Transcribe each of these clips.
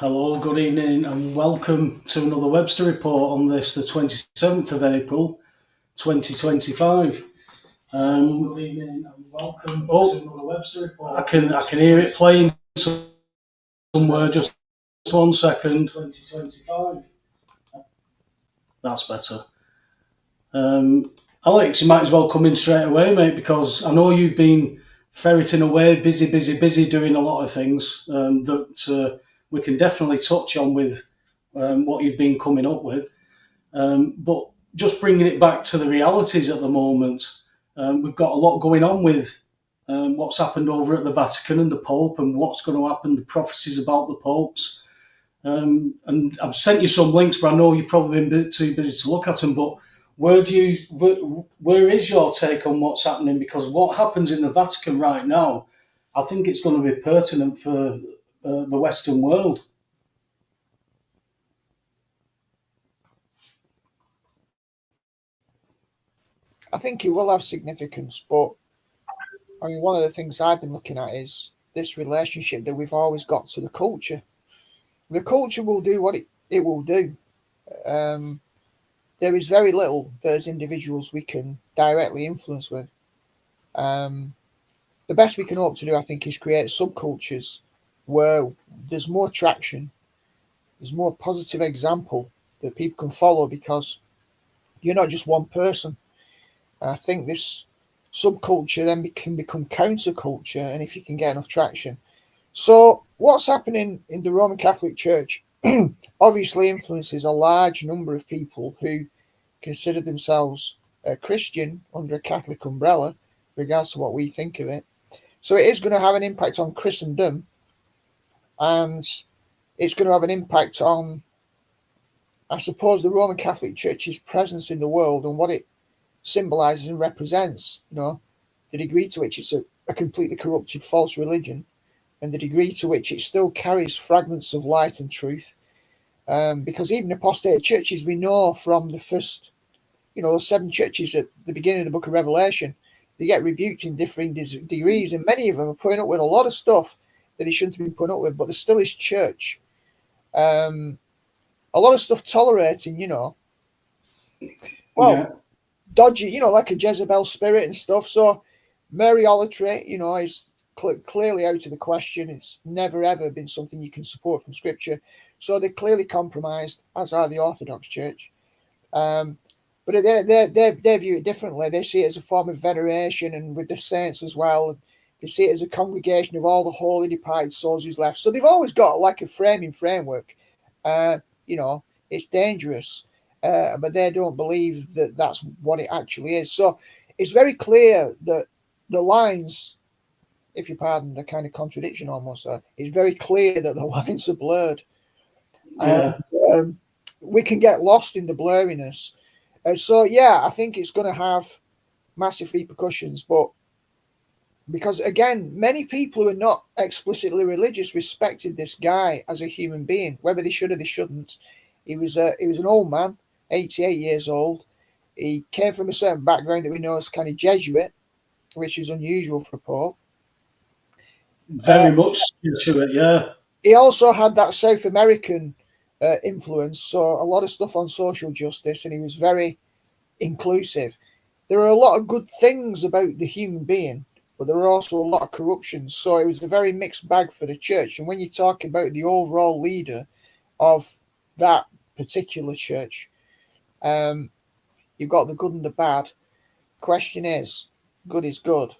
Hello, good evening, and welcome to another Webster report on this, the 27th of April, 2025. Good evening, and welcome to another Webster report. I can hear it playing somewhere. Just 1 second. 2025. That's better. Alex, you might as well come in straight away, mate, because I know you've been ferreting away, busy, doing a lot of things that we can definitely touch on with what you've been coming up with. But just bringing it back to the realities at the moment, we've got a lot going on with what's happened over at the Vatican and the Pope and what's going to happen, the prophecies about the popes. And I've sent you some links, but I know you've probably been too busy to look at them. But where is your take on what's happening? Because what happens in the Vatican right now, I think it's going to be pertinent for the Western world. I think it will have significance, but I mean, one of the things I've been looking at is this relationship that we've always got to the culture. The culture will do what it will do. There is very little that as individuals we can directly influence with. The best we can hope to do, I think, is create subcultures where there's more traction, there's more positive example that people can follow because you're not just one person. I think this subculture then can become counterculture, and if you can get enough traction. So what's happening in the Roman Catholic Church obviously influences a large number of people who consider themselves Christian under a Catholic umbrella, regardless of what we think of it. So it is going to have an impact on Christendom, and it's going to have an impact on, I suppose, the Roman Catholic Church's presence in the world and what it symbolizes and represents, the degree to which it's a completely corrupted false religion and the degree to which it still carries fragments of light and truth. Because even apostate churches, we know from the first, those 7 churches at the beginning of the book of Revelation, they get rebuked in differing degrees, and many of them are putting up with a lot of stuff that they shouldn't have been putting up with, but there still is church. A lot of stuff tolerating, dodgy, like a Jezebel spirit and stuff. So Mariolatry, is clearly out of the question. It's never ever been something you can support from Scripture. So they're clearly compromised, as are the Orthodox Church. But they view it differently. They see it as a form of veneration, and with the saints as well. They see it as a congregation of all the holy departed souls who's left. So they've always got like a framework. It's dangerous. But they don't believe that that's what it actually is. So it's very clear that the lines, if you pardon the kind of contradiction almost, it's very clear that the lines are blurred. Yeah. We can get lost in the blurriness. I think it's going to have massive repercussions. But because, again, many people who are not explicitly religious respected this guy as a human being, whether they should or they shouldn't. He was an old man, 88 years old. He came from a certain background that we know as kind of Jesuit, which is unusual for a pope. Very much to it, yeah. He also had that South American influence, so a lot of stuff on social justice, and he was very inclusive. There are a lot of good things about the human being, but there are also a lot of corruption. So it was a very mixed bag for the church. And when you talk about the overall leader of that particular church, you've got the good and the bad. Question is, good is good,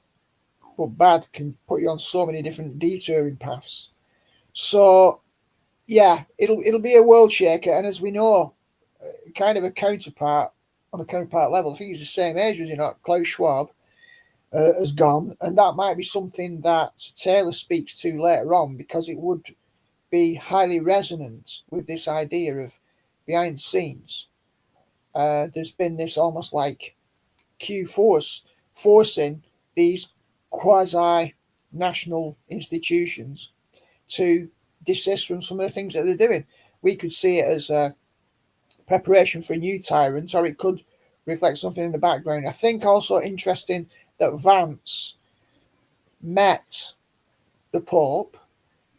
but bad can put you on so many different detouring paths. So it'll be a world shaker, and as we know, kind of a counterpart on a counterpart level. I think he's the same age as Klaus Schwab has gone, and that might be something that Taylor speaks to later on, because it would be highly resonant with this idea of behind the scenes. There's been this almost like Q force forcing these quasi-national institutions to desist from some of the things that they're doing. We could see it as a preparation for a new tyrant, or it could reflect something in the background. I think also interesting that Vance met the Pope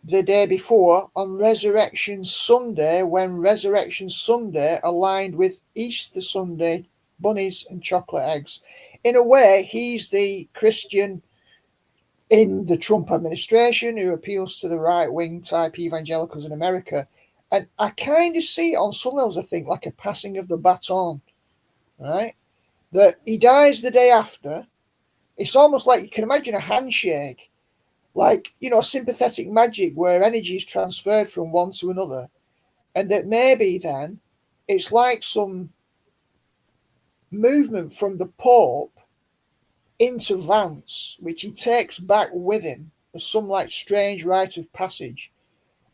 the day before on Resurrection Sunday, when Resurrection Sunday aligned with Easter Sunday, bunnies and chocolate eggs. In a way, he's the Christian in the Trump administration who appeals to the right wing type evangelicals in America. And I kind of see it on some levels, I think, like a passing of the baton, right? That he dies the day after. It's almost like you can imagine a handshake, like, sympathetic magic where energy is transferred from one to another. And that maybe then it's like some movement from the Pope into Vance, which he takes back with him as some like strange rite of passage.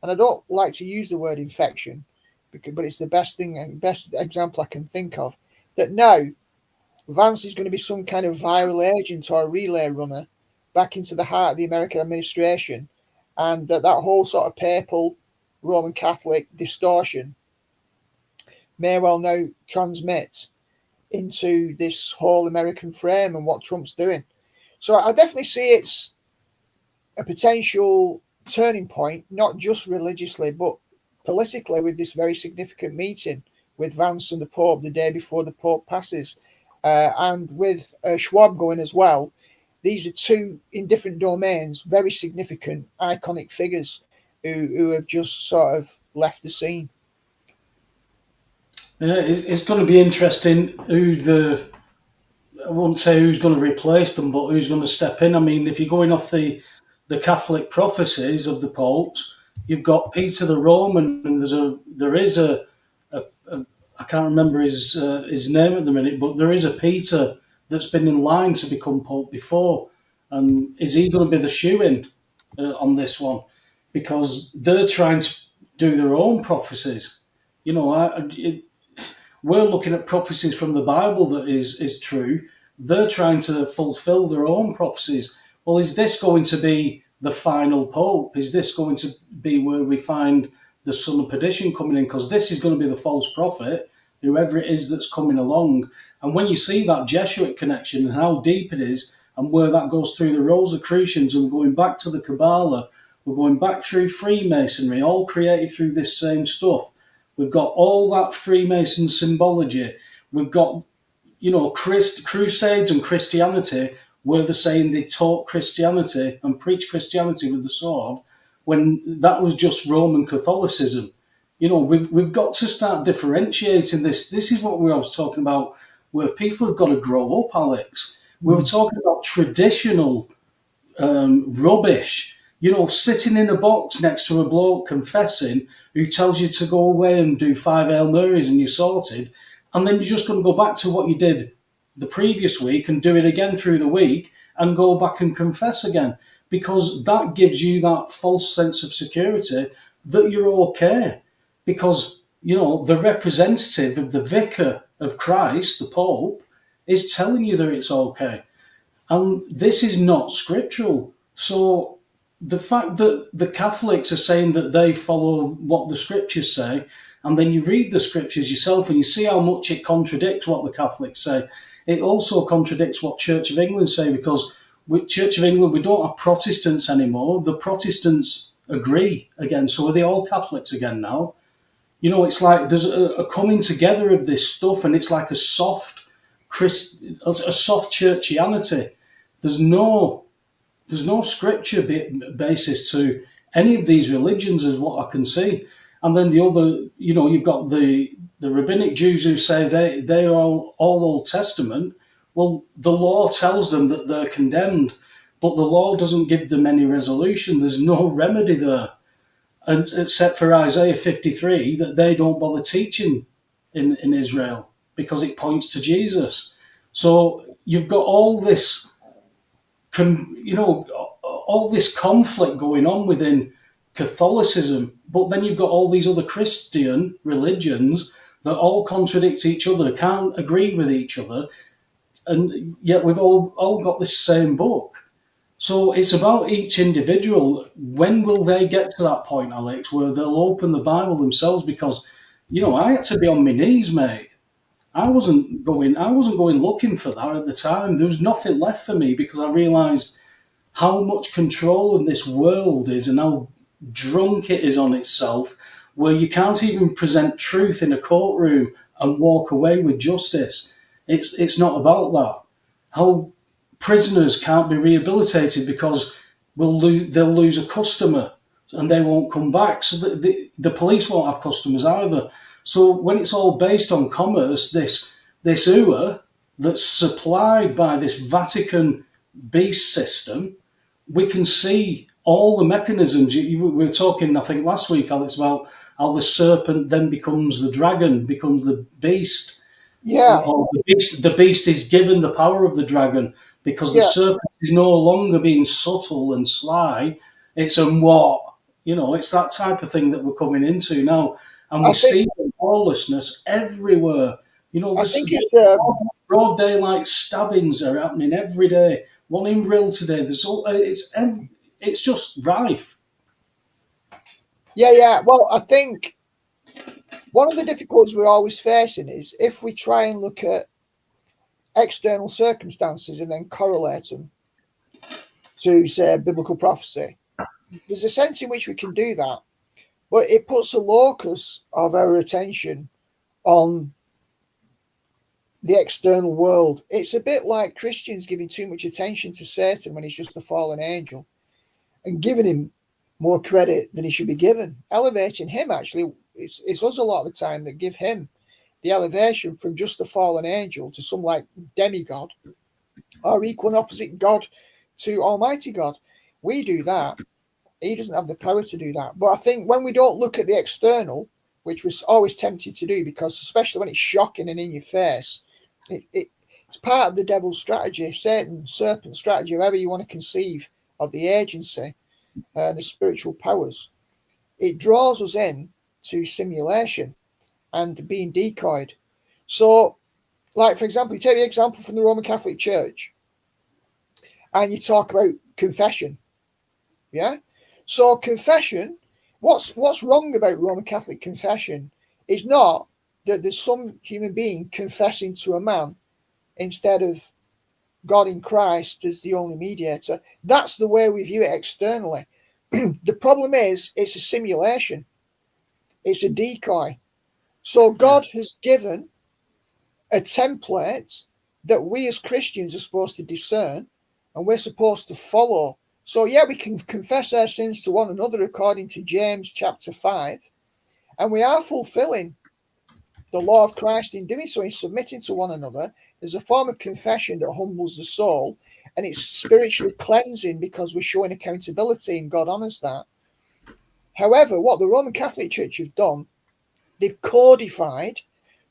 And I don't like to use the word infection, but it's the best example I can think of. That now Vance is going to be some kind of viral agent or a relay runner back into the heart of the American administration, and that whole sort of papal Roman Catholic distortion may well now transmit into this whole American frame and what Trump's doing. So I definitely see it's a potential turning point, not just religiously, but politically, with this very significant meeting with Vance and the Pope the day before the Pope passes. And with Schwab going as well. These are two, in different domains, very significant, iconic figures who have just sort of left the scene. Yeah, it's going to be interesting I won't say who's going to replace them, but who's going to step in. I mean, if you're going off the Catholic prophecies of the popes, you've got Peter the Roman, and there is a I can't remember his name at the minute, but there is a Peter that's been in line to become pope before, and is he going to be the shoe-in on this one? Because they're trying to do their own prophecies. We're looking at prophecies from the Bible that is true. They're trying to fulfill their own prophecies. Well, is this going to be the final pope? Is this going to be where we find the son of perdition coming in? Because this is going to be the false prophet, whoever it is that's coming along. And when you see that Jesuit connection and how deep it is, and where that goes through the Rosicrucians, and we're going back to the Kabbalah, we're going back through Freemasonry, all created through this same stuff. We've got all that Freemason symbology. We've got, Crusades and Christianity, where they're saying they taught Christianity and preached Christianity with the sword, when that was just Roman Catholicism. We've got to start differentiating this. This is what I was talking about, where people have got to grow up, Alex. We were talking about traditional rubbish, sitting in a box next to a bloke confessing who tells you to go away and do 5 Hail Marys and you're sorted. And then you're just going to go back to what you did the previous week and do it again through the week and go back and confess again, because that gives you that false sense of security that you're okay. Because, the representative of the vicar of Christ, the Pope, is telling you that it's okay. And this is not scriptural. So the fact that the Catholics are saying that they follow what the scriptures say, and then you read the scriptures yourself and you see how much it contradicts what the Catholics say. It also contradicts what Church of England say, because with Church of England, we don't have Protestants anymore. The Protestants agree again. So are they all Catholics again now? It's like there's a coming together of this stuff, and it's like a soft churchianity. There's no scripture basis to any of these religions, is what I can see. And then the other, you've got the rabbinic Jews who say they are all Old Testament. Well, the law tells them that they're condemned, but the law doesn't give them any resolution. There's no remedy there, and except for Isaiah 53, that they don't bother teaching in Israel because it points to Jesus. So you've got all this, all this conflict going on within Catholicism, but then you've got all these other Christian religions that all contradict each other, can't agree with each other, and yet we've all got this same book. So it's about each individual. When will they get to that point, Alex, where they'll open the Bible themselves? Because, I had to be on my knees, mate. I wasn't going looking for that at the time. There was nothing left for me, because I realised how much control of this world is, and how drunk it is on itself, where you can't even present truth in a courtroom and walk away with justice. It's not about that. How prisoners can't be rehabilitated because they'll lose a customer and they won't come back. So the police won't have customers either. So when it's all based on commerce, this UA that's supplied by this Vatican beast system, we can see all the mechanisms. We were talking, I think, last week, Alex, about how the serpent then becomes the dragon, becomes the beast. Yeah, Or the beast is given the power of the dragon because the yeah. serpent is no longer being subtle and sly. It's a what? It's that type of thing that we're coming into now. And we I think see lawlessness everywhere. I This think it's broad daylight stabbings are happening every day. One in Rill today. It's just rife. yeah. Well, I think one of the difficulties we're always facing is if we try and look at external circumstances and then correlate them to, say, biblical prophecy. There's a sense in which we can do that, but it puts a locus of our attention on the external world. It's a bit like Christians giving too much attention to Satan when he's just a fallen angel and giving him more credit than he should be given. Elevating him, actually, it's us a lot of the time that give him the elevation from just a fallen angel to some like demigod or equal and opposite God to Almighty God. We do that. He doesn't have the power to do that. But I think when we don't look at the external, which we're always tempted to do, because especially when it's shocking and in your face, it's part of the devil's strategy, Satan's serpent strategy, however you want to conceive of the agency and the spiritual powers. It draws us in to simulation and being decoyed. So, like, for example, you take the example from the Roman Catholic Church and you talk about confession. Yeah? So confession, what's wrong about Roman Catholic confession is not that there's some human being confessing to a man instead of God in Christ as the only mediator. That's the way we view it externally. The problem is it's a simulation. It's a decoy. So God has given a template that we as Christians are supposed to discern and we're supposed to follow. So yeah, we can confess our sins to one another according to James chapter 5, and we are fulfilling the law of Christ in doing so, in submitting to one another. There's a form of confession that humbles the soul, and it's spiritually cleansing because we're showing accountability and God honors that. However, what the Roman Catholic Church have done, they've codified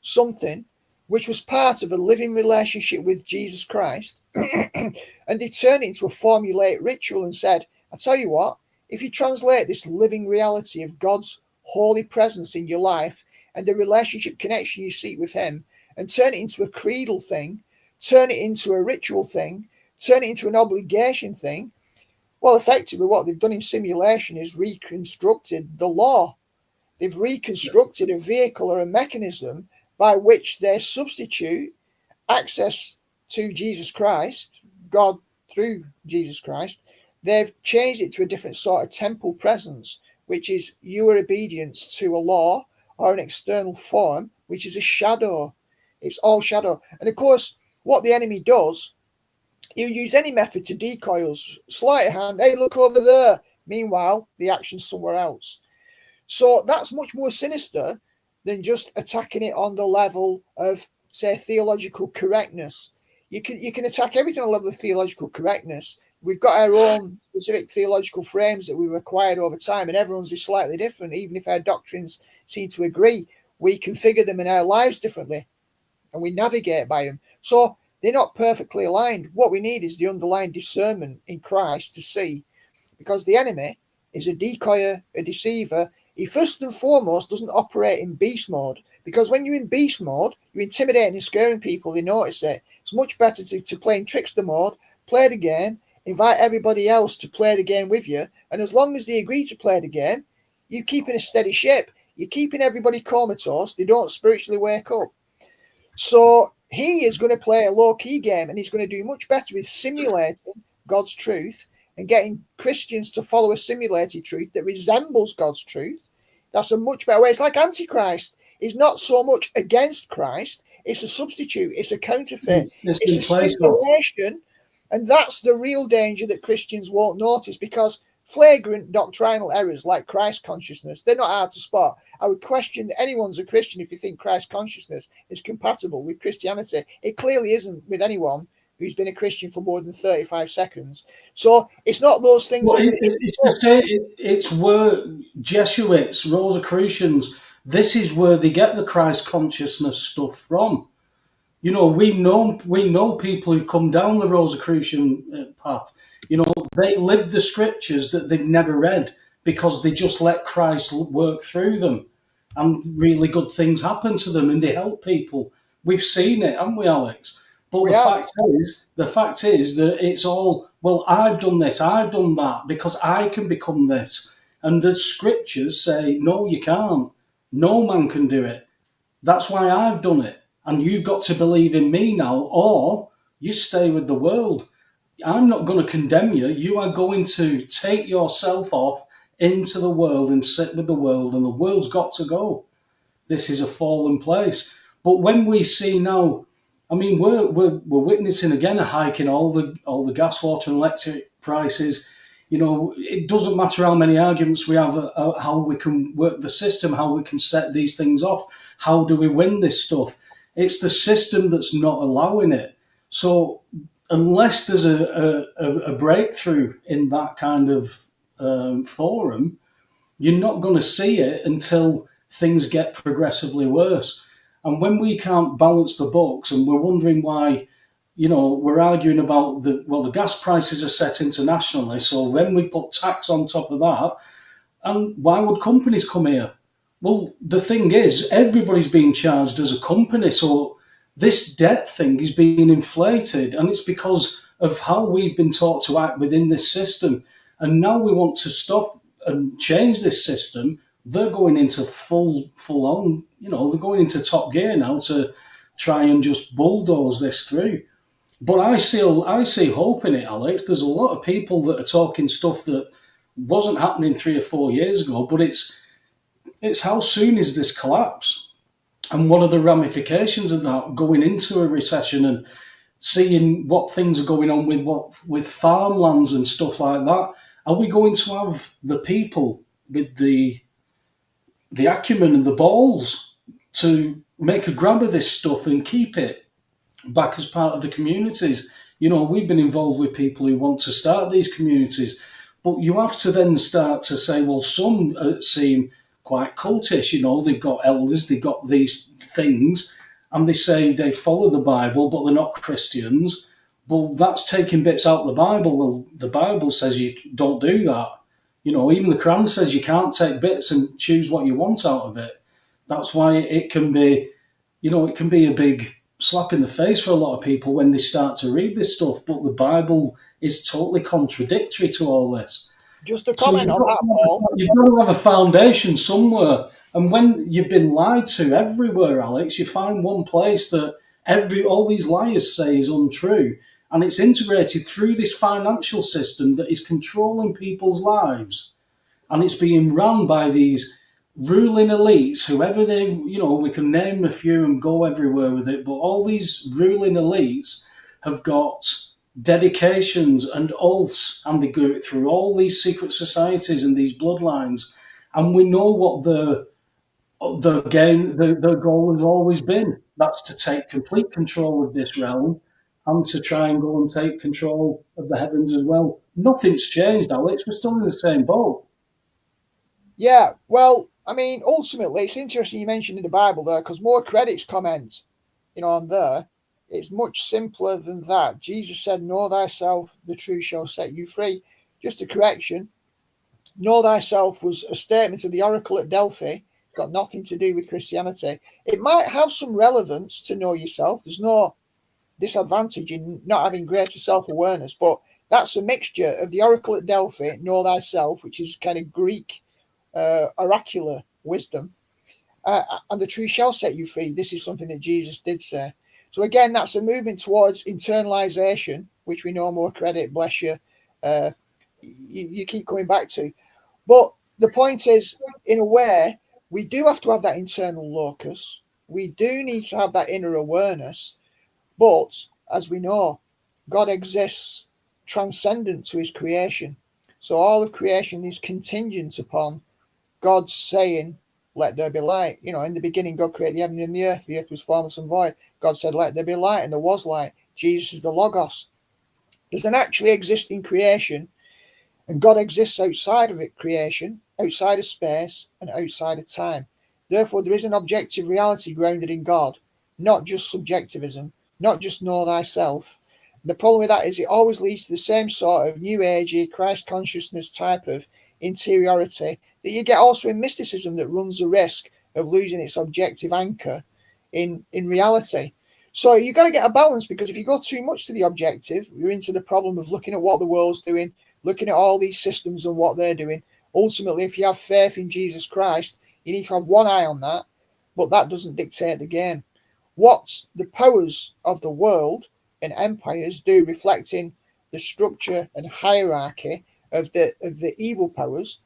something which was part of a living relationship with Jesus Christ, and they turned it into a formulaic ritual and said, I tell you what, if you translate this living reality of God's holy presence in your life and the relationship connection you seek with him and turn it into a creedal thing, turn it into a ritual thing, turn it into an obligation thing, well, effectively what they've done in simulation is reconstructed the law. They've reconstructed a vehicle or a mechanism by which they substitute access to Jesus Christ, God through Jesus Christ. They've changed it to a different sort of temple presence, which is your obedience to a law or an external form, which is a shadow. It's all shadow. And of course, what the enemy does, he'll use any method to decoy us. Sleight of hand, hey, look over there. Meanwhile, the action's somewhere else. So that's much more sinister than just attacking it on the level of, say, theological correctness. You can attack everything on the level of theological correctness. We've got our own specific theological frames that we've acquired over time, and everyone's is slightly different. Even if our doctrines seem to agree, we configure them in our lives differently, and we navigate by them. So they're not perfectly aligned. What we need is the underlying discernment in Christ to see, because the enemy is a decoyer, a deceiver. He first and foremost doesn't operate in beast mode, because when you're in beast mode, you're intimidating and scaring people. They notice it. It's much better to play in trickster mode, play the game, invite everybody else to play the game with you, and as long as they agree to play the game, you're keeping a steady ship. You're keeping everybody comatose. They don't spiritually wake up. So he is going to play a low-key game, and he's going to do much better with simulating God's truth and getting Christians to follow a simulated truth that resembles God's truth. That's a much better way. It's like Antichrist is not so much against Christ. It's a substitute. It's a counterfeit. It's It's in a place of. simulation. And that's the real danger that Christians won't notice, because flagrant doctrinal errors like Christ consciousness, they're not hard to spot. I would question that anyone's a Christian if you think Christ consciousness is compatible with Christianity. It clearly isn't with anyone who's been a Christian for more than 35 seconds. So it's not those things. Well, it's the same. It's where Jesuits, Rosicrucians, this is where they get the Christ consciousness stuff from. You know, we know people who've come down the Rosicrucian path. You know, they live the scriptures that they've never read because they just let Christ work through them, and really good things happen to them, and they help people. We've seen it, haven't we, Alex? But the fact is that it's all, well, I've done this, I've done that, because I can become this. And the scriptures say, no, you can't. No man can do it. That's why I've done it. And you've got to believe in me now, or you stay with the world. I'm not going to condemn you. You are going to take yourself off into the world and sit with the world, and the world's got to go. This is a fallen place. But when we see now, I mean, we're witnessing again a hike in all the gas, water, and electric prices. You know, it doesn't matter how many arguments we have, how we can work the system, how we can set these things off, how do we win this stuff. It's the system that's not allowing it. So unless there's a breakthrough in that kind of forum, you're not going to see it until things get progressively worse. And when we can't balance the books, and we're wondering why, you know, we're arguing about the gas prices are set internationally, so when we put tax on top of that, and why would companies come here? Well, the thing is, everybody's being charged as a company, so this debt thing is being inflated, and it's because of how we've been taught to act within this system. And now we want to stop and change this system. They're going into full on, you know, they're going into top gear now to try and just bulldoze this through. But I see hope in it, Alex. There's a lot of people that are talking stuff that wasn't happening 3 or 4 years ago, but it's how soon is this collapse? And what are the ramifications of that going into a recession, and seeing what things are going on with farmlands and stuff like that? Are we going to have the people with the acumen and the balls to make a grab of this stuff and keep it back as part of the communities? You know, we've been involved with people who want to start these communities, but you have to then start to say, well, some seem quite cultish, you know, they've got elders, they've got these things, and they say they follow the Bible, but they're not Christians. Well, that's taking bits out of the Bible. Well, the Bible says you don't do that. You know, even the Quran says you can't take bits and choose what you want out of it. That's why it can be, you know, it can be a big slap in the face for a lot of people when they start to read this stuff. But the Bible is totally contradictory to all this. Just a comment on that, Paul. You've got to have a foundation somewhere. And when you've been lied to everywhere, Alex, you find one place that all these liars say is untrue. And it's integrated through this financial system that is controlling people's lives. And it's being run by these ruling elites, whoever they, you know, we can name a few and go everywhere with it, but all these ruling elites have got dedications and oaths, and they go through all these secret societies and these bloodlines. And we know what the goal has always been. That's to take complete control of this realm, and to try and go and take control of the heavens as well. Nothing's changed, Alex. We're still in the same boat. Yeah, well, I mean, ultimately, it's interesting you mentioned in the Bible there, because more credits comment, you know, on there. It's much simpler than that. Jesus said, know thyself, the truth shall set you free. Just a correction. Know thyself was a statement of the oracle at Delphi. It's got nothing to do with Christianity. It might have some relevance to know yourself. There's no disadvantage in not having greater self-awareness, but that's a mixture of the oracle at Delphi, know thyself, which is kind of Greek oracular wisdom, and the truth shall set you free. This is something that Jesus did say. So again, that's a movement towards internalization, which we know more credit, bless you, you keep coming back to. But the point is, in a way, we do have to have that internal locus. We do need to have that inner awareness. But as we know, God exists transcendent to his creation. So all of creation is contingent upon God saying, let there be light. You know, in the beginning, God created the heaven and the earth. The earth was formless and void. God said, let there be light, and there was light. Jesus is the Logos. There's an actually existing creation, and God exists outside of it, creation, outside of space, and outside of time. Therefore, there is an objective reality grounded in God, not just subjectivism, not just know thyself. The problem with that is it always leads to the same sort of new agey Christ consciousness type of interiority that you get also in mysticism, that runs the risk of losing its objective anchor in reality. So you've got to get a balance, because if you go too much to the objective, you're into the problem of looking at what the world's doing, looking at all these systems and what they're doing. Ultimately, if you have faith in Jesus Christ, you need to have one eye on that, but that doesn't dictate the game. What the powers of the world and empires do, reflecting the structure and hierarchy of the evil powers,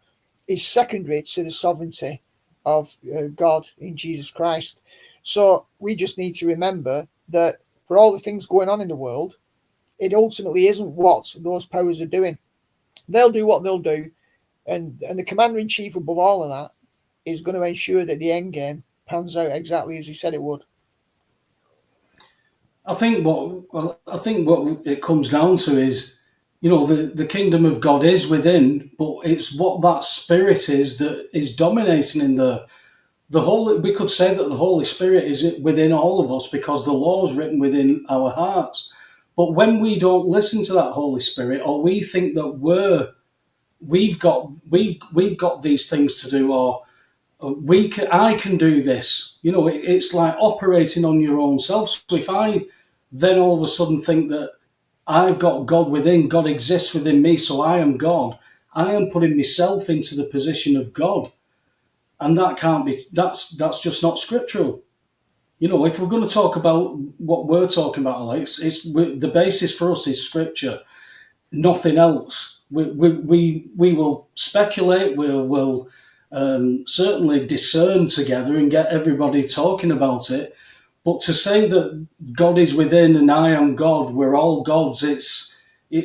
is secondary to the sovereignty of God in Jesus Christ. So we just need to remember that for all the things going on in the world, it ultimately isn't what those powers are doing. They'll do what they'll do, and the commander-in-chief above all of that is going to ensure that the end game pans out exactly as he said it would. I think what it comes down to is, the kingdom of God is within, but it's what that spirit is that is dominating in the Holy. We could say that the Holy Spirit is within all of us because the law is written within our hearts. But when we don't listen to that Holy Spirit, or we think that we've got these things to do, or I can do this. It's like operating on your own self. So if I then all of a sudden think that I've got God within, God exists within me, so I am God, I am putting myself into the position of God, and that can't be. That's just not scriptural. If we're going to talk about what we're talking about, Alex, the basis for us is scripture, nothing else. We will speculate. We'll certainly discern together and get everybody talking about it. But to say that God is within and I am God, we're all gods. And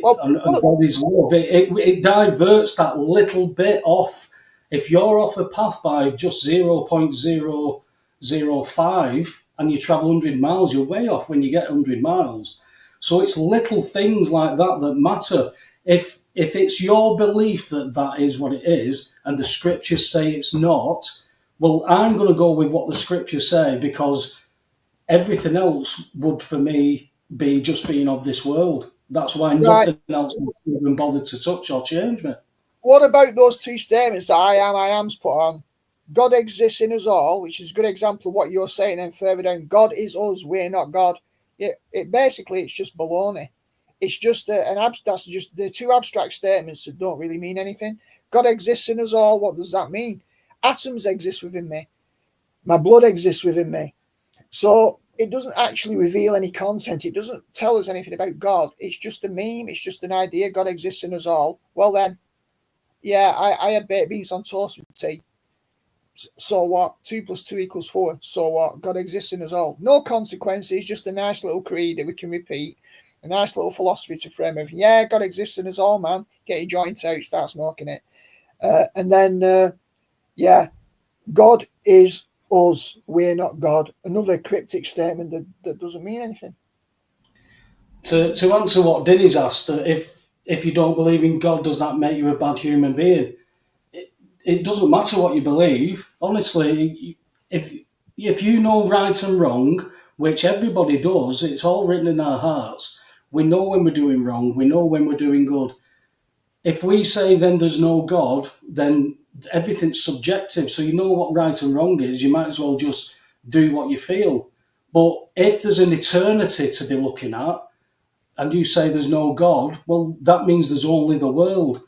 God is love. It diverts that little bit off. If you're off a path by just 0.005 and you travel 100 miles, you're way off when you get 100 miles. So it's little things like that that matter. If it's your belief that that is what it is and the scriptures say it's not, well, I'm going to go with what the scriptures say, because everything else would, for me, be just being of this world. That's why Right. nothing else would even bother to touch or change me. What about those two statements that I am's put on? God exists in us all, which is a good example of what you're saying. And further down, God is us, we're not God. It basically, it's just baloney. It's just that's just the two abstract statements that don't really mean anything. God exists in us all. What does that mean? Atoms exist within me. My blood exists within me. So it doesn't actually reveal any content. It doesn't tell us anything about God. It's just a meme. It's just an idea. God exists in us all. Well then, yeah, I had baked beans on toast with tea. So what? 2 + 2 = 4. So what? God exists in us all. No consequences, just a nice little creed that we can repeat. A nice little philosophy to frame of, yeah, God exists in us all, man. Get your joint out, start smoking it. And then, yeah, God is us, we're not God. Another cryptic statement that doesn't mean anything. To answer what Dinny's asked, if you don't believe in God, does that make you a bad human being? It doesn't matter what you believe. Honestly, if you know right and wrong, which everybody does, it's all written in our hearts. We know when we're doing wrong. We know when we're doing good. If we say then there's no God, then everything's subjective. So you know what right and wrong is. You might as well just do what you feel. But if there's an eternity to be looking at, and you say there's no God, well, that means there's only the world.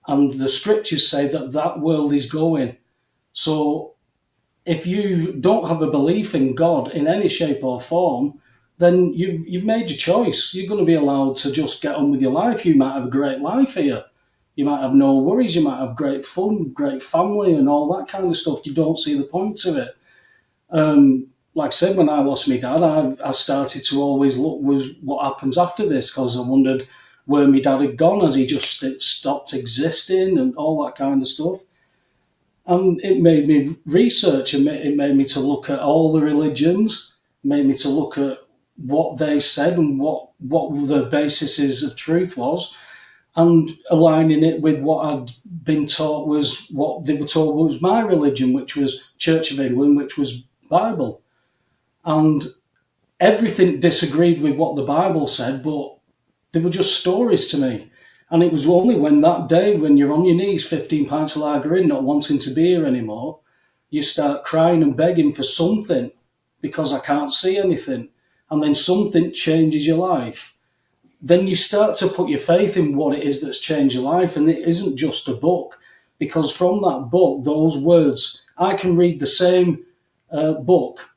And the scriptures say that that world is going. So if you don't have a belief in God in any shape or form, then you've made your choice. You're going to be allowed to just get on with your life. You might have a great life here, You might have no worries. You might have great fun, great family, and all that kind of stuff. You don't see the point of it. Like I said, when I lost my dad, I started to always look was what happens after this, because I wondered where my dad had gone. Has he just stopped existing and all that kind of stuff? And it made me research, and it made me to look at all the religions, made me to look at what they said and what the basis of truth was, and aligning it with what I'd been taught was what they were told was my religion, which was Church of England, which was Bible. And everything disagreed with what the Bible said, but they were just stories to me. And it was only when that day, when you're on your knees, 15 pints of lager in, not wanting to be here anymore, you start crying and begging for something because I can't see anything. And then something changes your life. Then you start to put your faith in what it is that's changed your life. And it isn't just a book, because from that book, those words, I can read the same book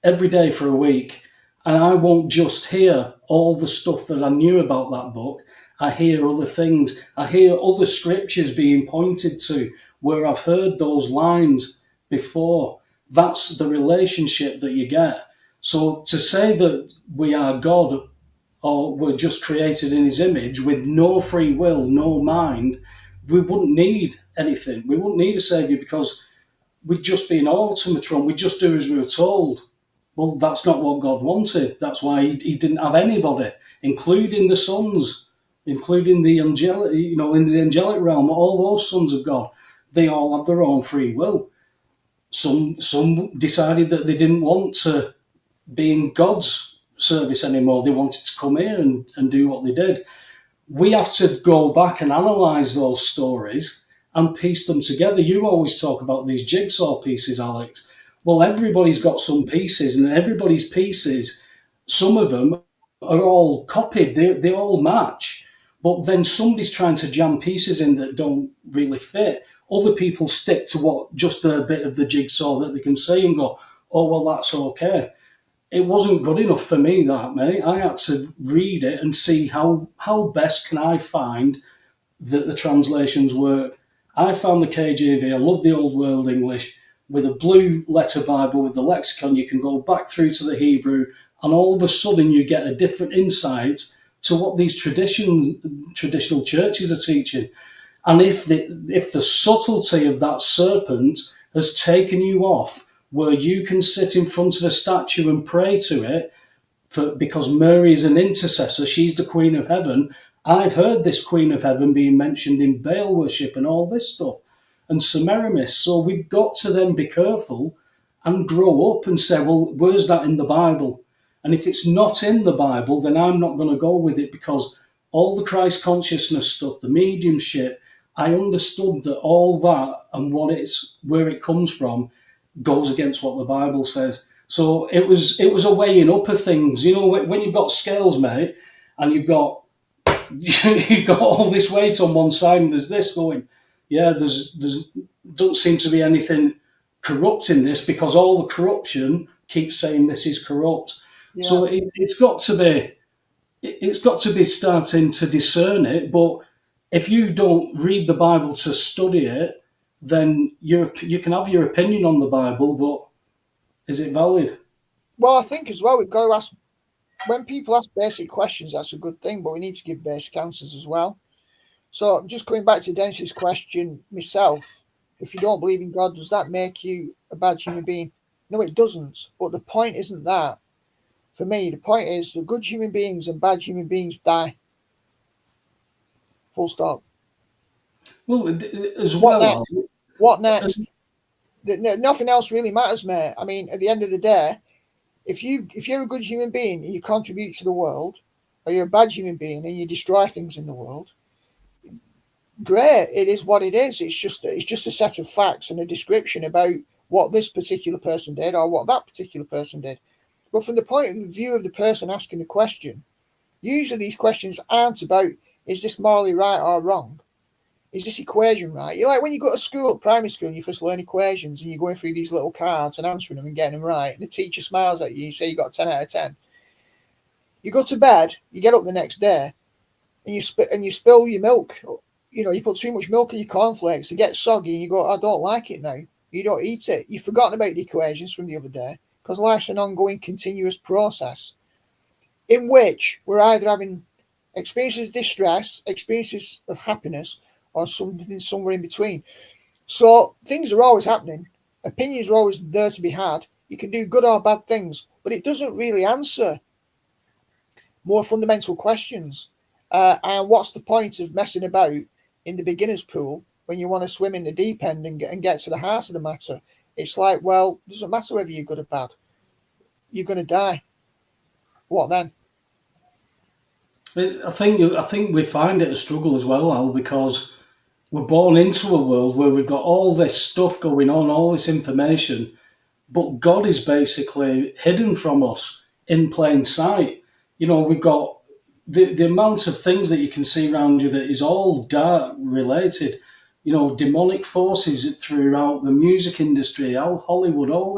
every day for a week, and I won't just hear all the stuff that I knew about that book. I hear other things. I hear other scriptures being pointed to where I've heard those lines before. That's the relationship that you get. So to say that we are God, or we're just created in his image with no free will, no mind, we wouldn't need anything. We wouldn't need a saviour, because we'd just be an automaton. We'd just do as we were told. Well, that's not what God wanted. That's why he didn't have anybody, including the sons, including the angelic, in the angelic realm, all those sons of God. They all have their own free will. Some decided that they didn't want to be in God's service anymore. They wanted to come here and do what they did. We have to go back and analyse those stories and piece them together. You always talk about these jigsaw pieces, Alex. Well, everybody's got some pieces, and everybody's pieces, some of them are all copied. They all match. But then somebody's trying to jam pieces in that don't really fit. Other people stick to what just a bit of the jigsaw that they can see and go, oh, well, that's okay. It wasn't good enough for me, that, mate. I had to read it and see how best can I find that the translations work. I found the KJV. I love the Old World English. With a blue letter Bible with the lexicon, you can go back through to the Hebrew, and all of a sudden you get a different insight to what these traditional churches are teaching. And if the subtlety of that serpent has taken you off where you can sit in front of a statue and pray to it, because Mary is an intercessor, she's the Queen of Heaven. I've heard this Queen of Heaven being mentioned in Baal worship and all this stuff, and Semiramis. So we've got to then be careful and grow up and say, well, where's that in the Bible? And if it's not in the Bible, then I'm not going to go with it, because all the Christ consciousness stuff, the mediumship, I understood that all that and where it comes from goes against what the Bible says. So it was a weighing up of things. When you've got scales, mate, and you've got all this weight on one side, and there's this going, yeah, there's doesn't seem to be anything corrupt in this, because all the corruption keeps saying this is corrupt. Yeah. So it's got to be starting to discern it. But if you don't read the Bible to study it, then you can have your opinion on the Bible, but is it valid? Well, I think as well, we've got to ask, when people ask basic questions, that's a good thing, but we need to give basic answers as well. So just coming back to Dennis's question myself, if you don't believe in God, does that make you a bad human being? No, it doesn't. But the point isn't that. For me, the point is that good human beings and bad human beings die. Full stop. Well, as well. What next? Nothing else really matters, mate. I mean, at the end of the day, if you're a good human being and you contribute to the world, or you're a bad human being and you destroy things in the world, great. It is what it is. It's just a set of facts and a description about what this particular person did or what that particular person did. But from the point of view of the person asking the question, usually these questions aren't about, is this morally right or wrong? Is this equation right? You're like when you go to school, primary school, and you first learn equations and you're going through these little cards and answering them and getting them right. And the teacher smiles at you, you say you got a 10 out of 10. You go to bed, you get up the next day, and you spill your milk. You put too much milk in your cornflakes, it gets soggy, and you go, I don't like it now. You don't eat it. You've forgotten about the equations from the other day, because life's an ongoing, continuous process in which we're either having experiences of distress, experiences of happiness, or something somewhere in between. So things are always happening. Opinions are always there to be had. You can do good or bad things, but it doesn't really answer more fundamental questions. And what's the point of messing about in the beginner's pool when you want to swim in the deep end and get to the heart of the matter? It's like, well, it doesn't matter whether you're good or bad. You're going to die. What then? I think we find it a struggle as well, Al, because we're born into a world where we've got all this stuff going on, all this information, but God is basically hidden from us in plain sight. We've got the amount of things that you can see around you that is all dark related. Demonic forces throughout the music industry, Hollywood, all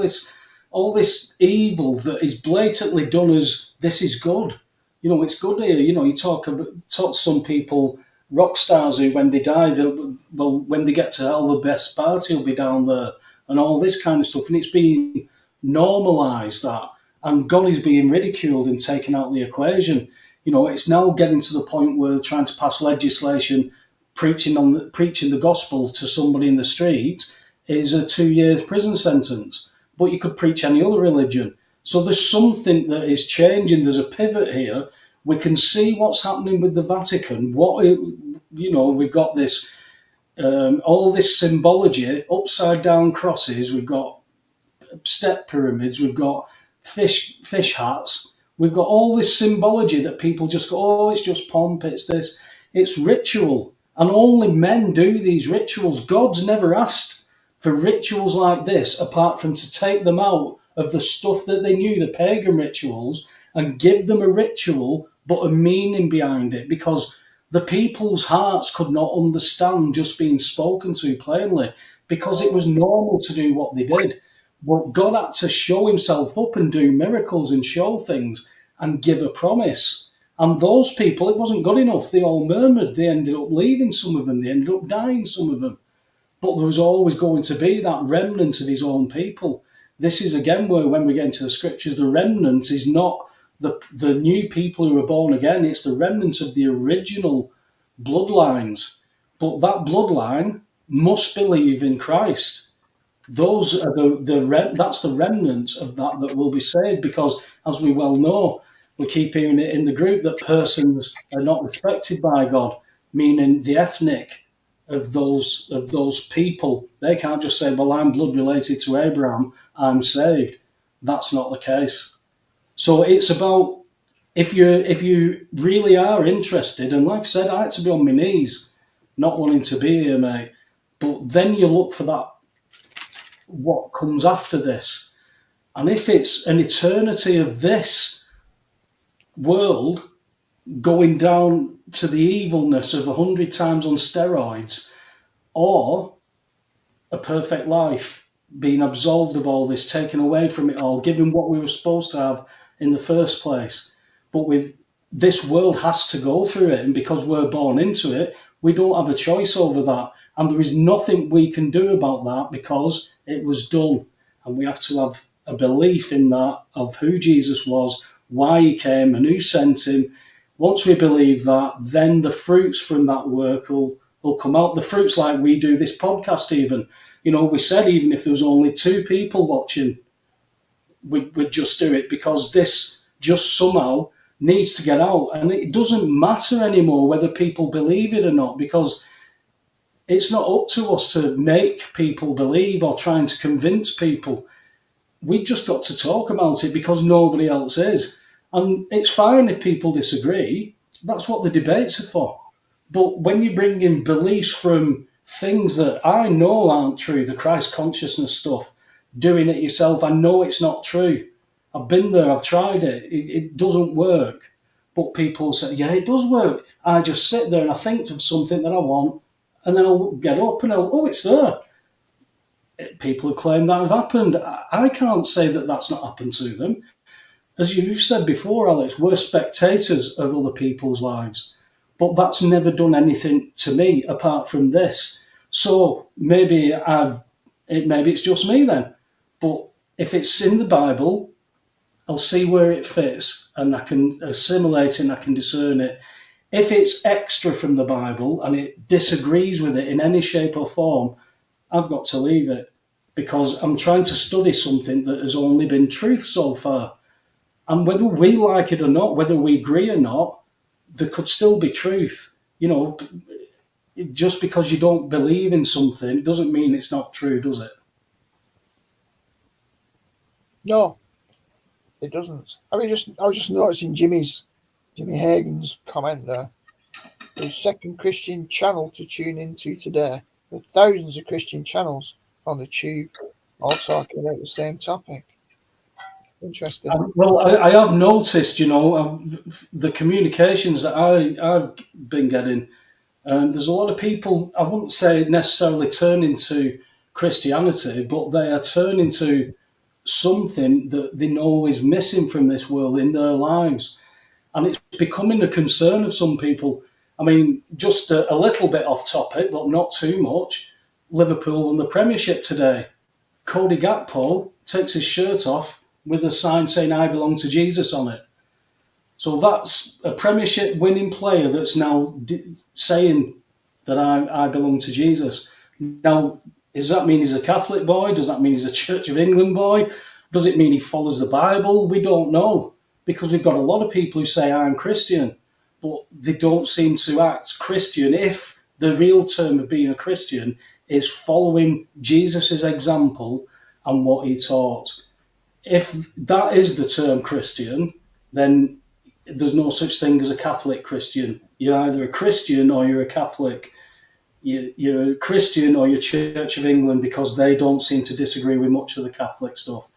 this evil that is blatantly done as this is good. It's good here. You talk to some people, rock stars who, when they die, when they get to hell, the best party will be down there, and all this kind of stuff. And it's being normalised that, and God is being ridiculed and taken out of the equation. It's now getting to the point where they're trying to pass legislation preaching the gospel to somebody in the street is a 2 years prison sentence. But you could preach any other religion. So there's something that is changing. There's a pivot here. We can see what's happening with the Vatican. We've got this, all this symbology, upside down crosses. We've got step pyramids. We've got fish hats. We've got all this symbology that people just go, oh, it's just pomp. It's this. It's ritual, and only men do these rituals. God's never asked for rituals like this, apart from to take them out of the stuff that they knew, the pagan rituals, and give them a ritual, but a meaning behind it, because the people's hearts could not understand just being spoken to plainly, because it was normal to do what they did. But God had to show himself up and do miracles and show things and give a promise. And those people, it wasn't good enough. They all murmured. They ended up leaving, some of them. They ended up dying, some of them. But there was always going to be that remnant of his own people. This is again where, when we get into the scriptures, the remnant is not the new people who are born again. It's the remnant of the original bloodlines. But that bloodline must believe in Christ. Those are that's the remnant of that will be saved, because, as we well know, we keep hearing it in the group that persons are not respected by God, meaning the ethnic of those people. They can't just say, well, I'm blood related to Abraham, I'm saved. That's not the case. So it's about, if you really are interested, and like I said, I had to be on my knees, not wanting to be here, mate. But then you look for that, what comes after this. And if it's an eternity of this world going down to the evilness of 100 times on steroids, or a perfect life, being absolved of all this, taken away from it all, given what we were supposed to have in the first place. But this world has to go through it, and because we're born into it, we don't have a choice over that. And there is nothing we can do about that, because it was done. And we have to have a belief in that, of who Jesus was, why he came, and who sent him. Once we believe that, then the fruits from that work will come out. The fruits, like we do this podcast even. We said even if there was only 2 people watching, we'd just do it, because this just somehow needs to get out. And it doesn't matter anymore whether people believe it or not, because it's not up to us to make people believe or trying to convince people. We just got to talk about it, because nobody else is. And it's fine if people disagree. That's what the debates are for. But when you bring in beliefs from things that I know aren't true, the Christ consciousness stuff, doing it yourself, I know it's not true. I've been there, I've tried it. It doesn't work. But people say, yeah, it does work. I just sit there and I think of something that I want, and then I'll get up and it's there. People have claimed that have happened. I can't say that that's not happened to them. As you've said before, Alex, we're spectators of other people's lives. but that's never done anything to me apart from this. So maybe maybe it's just me then. But if it's in the Bible, I'll see where it fits and I can assimilate it and I can discern it. If it's extra from the Bible and it disagrees with it in any shape or form, I've got to leave it because I'm trying to study something that has only been truth so far. And whether we like it or not, whether we agree or not, there could still be truth. You know, just because you don't believe in something doesn't mean it's not true, does it? No, it doesn't. I was just noticing Jimmy Hagan's comment there. The second Christian channel to tune into today. There are thousands of Christian channels on the tube, all talking about the same topic. Interesting. Well, I have noticed, the communications that I've been getting. There's a lot of people, I wouldn't say necessarily turning to Christianity, but they are turning to something that they know is missing from this world in their lives. And it's becoming a concern of some people. I mean, just a little bit off topic, but not too much. Liverpool won the Premiership today. Cody Gakpo takes his shirt off with a sign saying, "I belong to Jesus" on it. So that's a Premiership winning player that's now saying that I belong to Jesus. Now, does that mean he's a Catholic boy? Does that mean he's a Church of England boy? Does it mean he follows the Bible? We don't know, because we've got a lot of people who say I'm Christian, but they don't seem to act Christian if the real term of being a Christian is following Jesus' example and what he taught. If that is the term Christian, then there's no such thing as a Catholic Christian. You're either a Christian or you're a Catholic. You're a Christian or you're Church of England, because they don't seem to disagree with much of the Catholic stuff.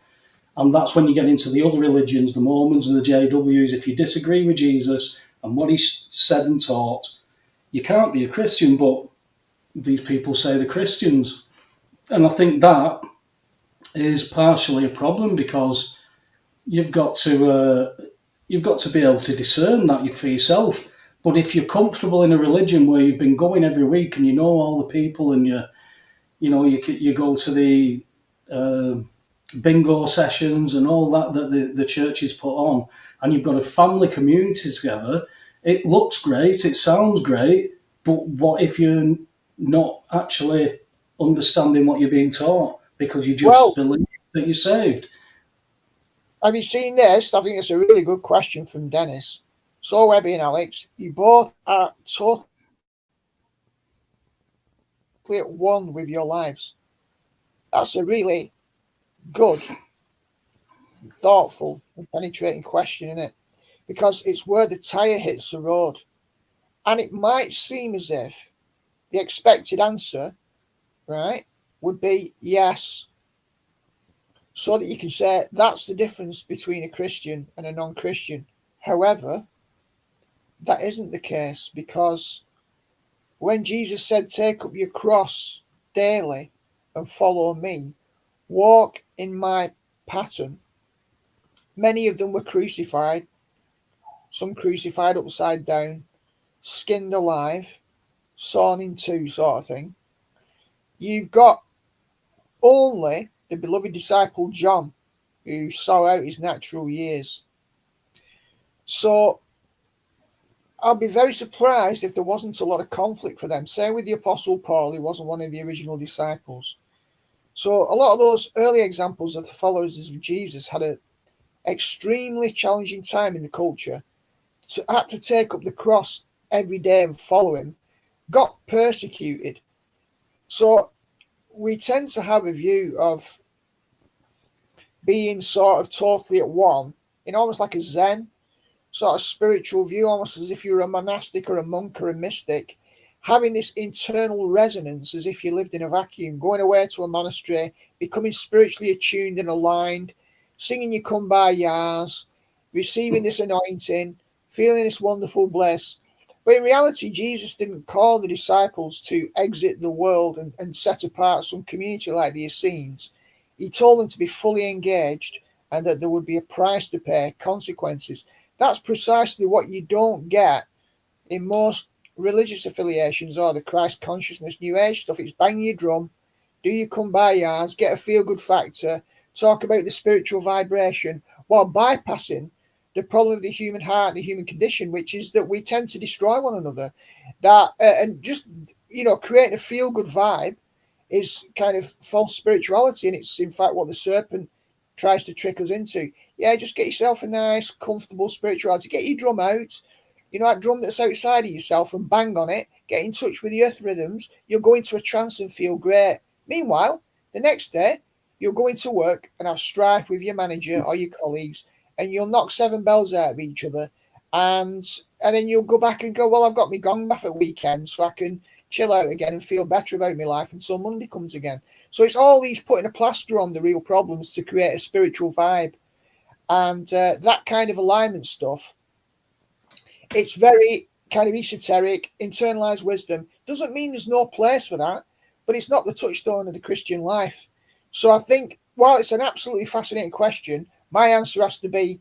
And that's when you get into the other religions, the Mormons and the JWs. If you disagree with Jesus and what he said and taught, you can't be a Christian, but these people say they're Christians. And I think that is partially a problem, because you've got to be able to discern that for yourself. But if you're comfortable in a religion where you've been going every week and you know all the people, and you go to the bingo sessions and all that the churches put on, and you've got a family community together, it looks great, it sounds great, but what if you're not actually understanding what you're being taught because you just believe that you're saved? Have you seen this? I think it's a really good question from Dennis. So, Webby and Alex, you both are totally at one with your lives. That's a really good, thoughtful, and penetrating question, isn't it? Because it's where the tire hits the road. And it might seem as if the expected answer, right, would be yes. So that you can say that's the difference between a Christian and a non-Christian. However, that isn't the case, because when Jesus said, "Take up your cross daily and follow me, walk in my pattern," many of them were crucified, some crucified upside down, skinned alive, sawn in two, sort of thing. You've got only the beloved disciple John, who saw out his natural years. So I'll be very surprised if there wasn't a lot of conflict for them. Same with the Apostle Paul, who wasn't one of the original disciples. So a lot of those early examples of the followers of Jesus had an extremely challenging time in the culture. So had to take up the cross every day and follow him, got persecuted. So we tend to have a view of being sort of totally at one, in almost like a Zen sort of spiritual view, almost as if you're a monastic or a monk or a mystic, having this internal resonance as if you lived in a vacuum, going away to a monastery, becoming spiritually attuned and aligned, singing your kumbayas, receiving this anointing, feeling this wonderful bliss. But in reality, Jesus didn't call the disciples to exit the world and set apart some community like the Essenes. He told them to be fully engaged and that there would be a price to pay, consequences. That's precisely what you don't get in most religious affiliations or the Christ consciousness, New Age stuff. It's bang your drum, do your kumbayas, get a feel good factor, talk about the spiritual vibration, while bypassing the problem of the human heart, the human condition, which is that we tend to destroy one another. That and just creating a feel good vibe is kind of false spirituality, and it's in fact what the serpent tries to trick us into. Yeah, just get yourself a nice, comfortable spirituality. Get your drum out, that drum that's outside of yourself, and bang on it. Get in touch with the earth rhythms. You'll go into a trance and feel great. Meanwhile, the next day, you'll go into work and have strife with your manager or your colleagues, and you'll knock 7 bells out of each other. And then you'll go back and go, well, I've got my gong back at weekend, so I can chill out again and feel better about my life until Monday comes again. So it's all these putting a plaster on the real problems to create a spiritual vibe. And that kind of alignment stuff, it's very kind of esoteric, internalized wisdom. Doesn't mean there's no place for that, but it's not the touchstone of the Christian life. So I think, while it's an absolutely fascinating question, my answer has to be,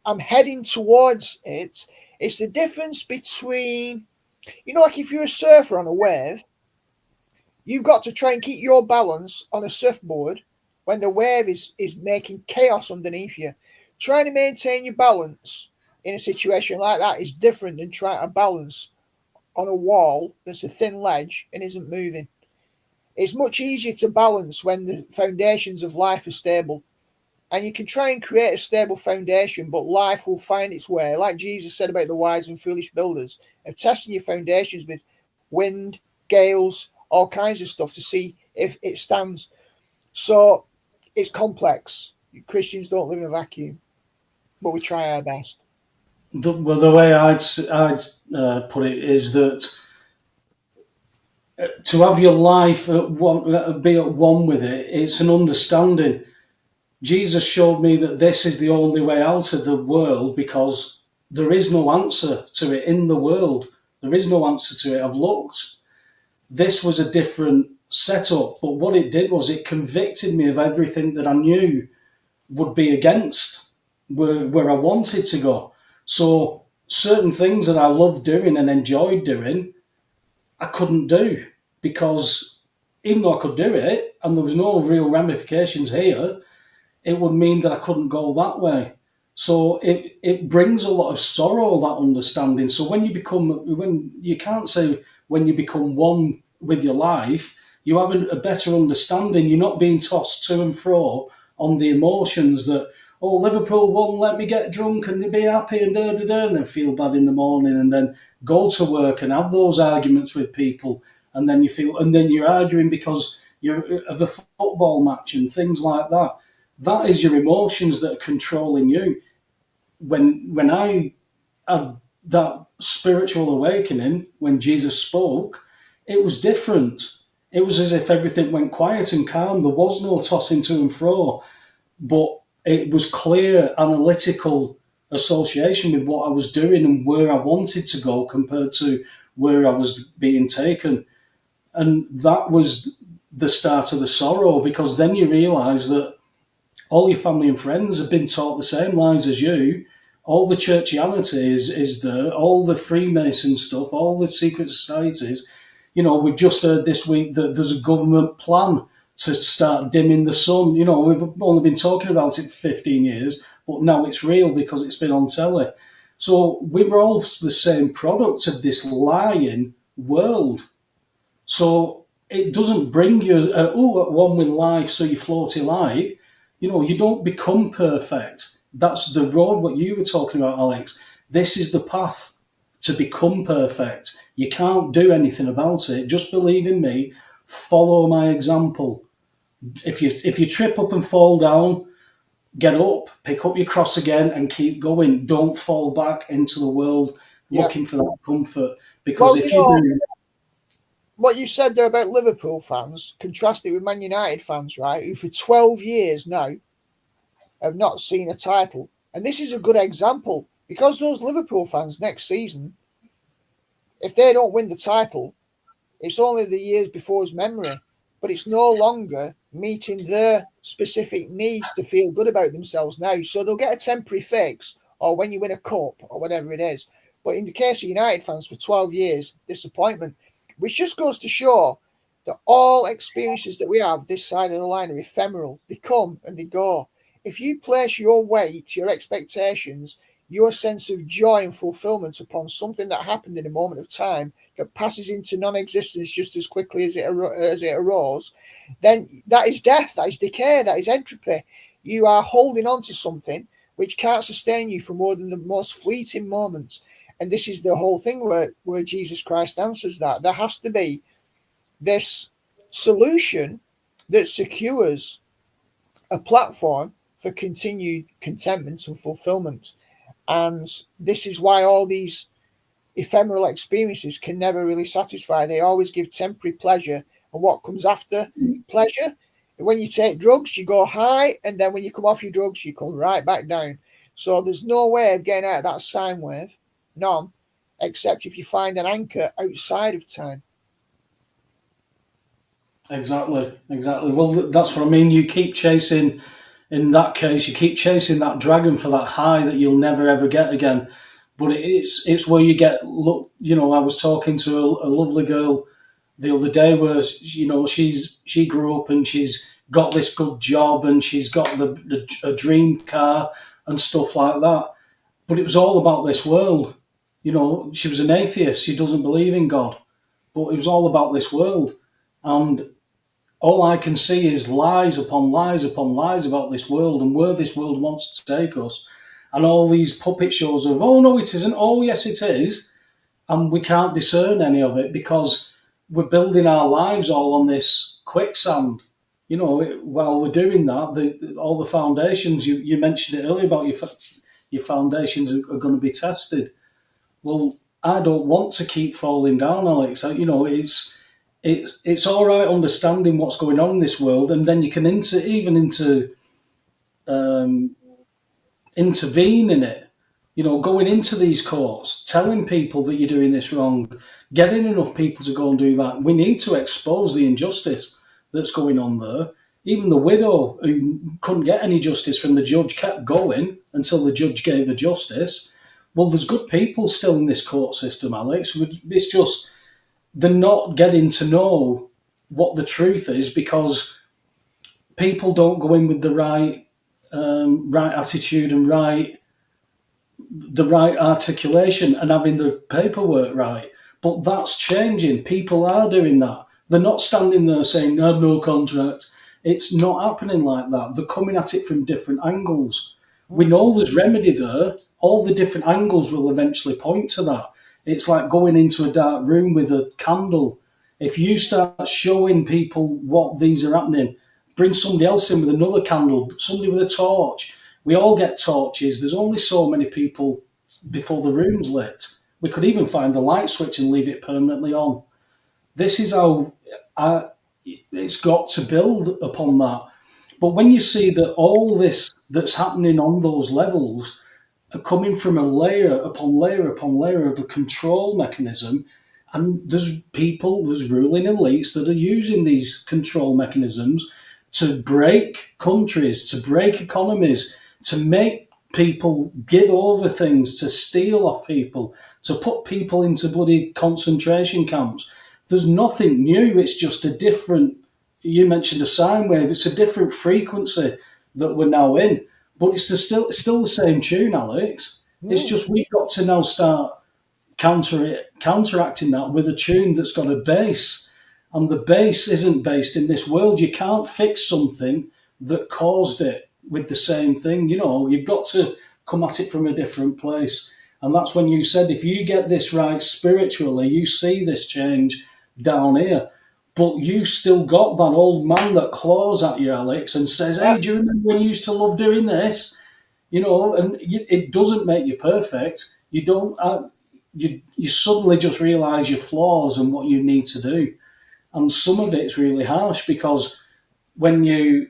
I'm heading towards it. It's the difference between, like if you're a surfer on a wave, you've got to try and keep your balance on a surfboard when the wave is making chaos underneath you. Trying to maintain your balance in a situation like that is different than trying to balance on a wall that's a thin ledge and isn't moving. It's much easier to balance when the foundations of life are stable. And you can try and create a stable foundation, but life will find its way, like Jesus said about the wise and foolish builders, of testing your foundations with wind, gales, all kinds of stuff to see if it stands. So it's complex. Christians don't live in a vacuum, but we try our best. The way I'd put it is that to have your life be at one with it, it's an understanding. Jesus showed me that this is the only way out of the world because there is no answer to it in the world. There is no answer to it. I've looked. This was a different setup, but what it did was it convicted me of everything that I knew would be against where I wanted to go. So certain things that I loved doing and enjoyed doing, I couldn't do because even though I could do it and there was no real ramifications here, it would mean that I couldn't go that way. So it brings a lot of sorrow, that understanding. So when you can't say when you become one with your life, you have a better understanding. You're not being tossed to and fro on the emotions that, oh, Liverpool won't let me get drunk and be happy and and then feel bad in the morning and then go to work and have those arguments with people and then you're arguing because you're of a football match and things like that. That is your emotions that are controlling you. When I had that spiritual awakening, when Jesus spoke, it was different. It was as if everything went quiet and calm. There was no tossing to and fro, but it was clear analytical association with what I was doing and where I wanted to go compared to where I was being taken. And that was the start of the sorrow, because then you realise that all your family and friends have been taught the same lies as you. All the churchianity is there, all the Freemason stuff, all the secret societies. We've just heard this week that there's a government plan to start dimming the sun. We've only been talking about it for 15 years, but now it's real because it's been on telly. So we're all the same product of this lying world. So it doesn't bring you, at one with life, so you floaty light. You don't become perfect. That's the road, what you were talking about, Alex. This is the path to become perfect. You can't do anything about it. Just believe in me. Follow my example. If you trip up and fall down, get up, pick up your cross again and keep going. Don't fall back into the world looking for that comfort. Because if you do... What you said there about Liverpool fans, contrast it with Man United fans, right, who for 12 years now have not seen a title. And this is a good example, because those Liverpool fans next season, if they don't win the title, it's only the years before his memory, but it's no longer meeting their specific needs to feel good about themselves now. So they'll get a temporary fix, or when you win a cup or whatever it is. But in the case of United fans, for 12 years, disappointment, which just goes to show that all experiences that we have this side of the line are ephemeral. They come and they go. If you place your weight, your expectations, your sense of joy and fulfillment upon something that happened in a moment of time that passes into non-existence just as quickly as it arose, then that is death, that is decay, that is entropy. You are holding on to something which can't sustain you for more than the most fleeting moments. And this is the whole thing where Jesus Christ answers that. There has to be this solution that secures a platform for continued contentment and fulfillment. And this is why all these ephemeral experiences can never really satisfy. They always give temporary pleasure. And what comes after pleasure? When you take drugs, you go high, and then when you come off your drugs, you come right back down. So there's no way of getting out of that sine wave, none, except if you find an anchor outside of time. Exactly. Well, that's what I mean. You keep chasing, in that case, you keep chasing that dragon for that high that you'll never ever get again. But it's where you get, look, I was talking to a lovely girl the other day where, she grew up and she's got this good job and she's got a dream car and stuff like that. But it was all about this world. She was an atheist. She doesn't believe in God. But it was all about this world. And all I can see is lies upon lies upon lies about this world and where this world wants to take us. And all these puppet shows of, oh, no, it isn't. Oh, yes, it is. And we can't discern any of it because we're building our lives all on this quicksand. While we're doing that, all the foundations, you mentioned it earlier about your foundations are going to be tested. Well, I don't want to keep falling down, Alex. It's all right understanding what's going on in this world, and then you can intervene in it. Going into these courts, telling people that you're doing this wrong, getting enough people to go and do that. We need to expose the injustice that's going on there. Even the widow who couldn't get any justice from the judge kept going until the judge gave her justice. Well, there's good people still in this court system, Alex. It's just they're not getting to know what the truth is because people don't go in with the right attitude and the right articulation and having the paperwork right. But that's changing. People are doing that. They're not standing there saying, I have no contract. It's not happening like that. They're coming at it from different angles. We know there's remedy there. All the different angles will eventually point to that. It's like going into a dark room with a candle. If you start showing people what these are happening, bring somebody else in with another candle, somebody with a torch. We all get torches. There's only so many people before the room's lit. We could even find the light switch and leave it permanently on. This is how it's got to build upon that. But when you see that all this that's happening on those levels are coming from a layer upon layer upon layer of a control mechanism, and there's ruling elites that are using these control mechanisms to break countries, to break economies, to make people give over things, to steal off people, to put people into bloody concentration camps. There's nothing new. It's just a different, you mentioned a sine wave, it's a different frequency that we're now in. But it's still the same tune, Alex. It's just we've got to now start counteracting that with a tune that's got a bass. And the bass isn't based in this world. You can't fix something that caused it with the same thing. You've got to come at it from a different place. And that's when you said, if you get this right spiritually, you see this change down here. But you've still got that old man that claws at you, Alex, and says, hey, do you remember when you used to love doing this? And it doesn't make you perfect. You don't. You suddenly just realise your flaws and what you need to do. And some of it's really harsh because when you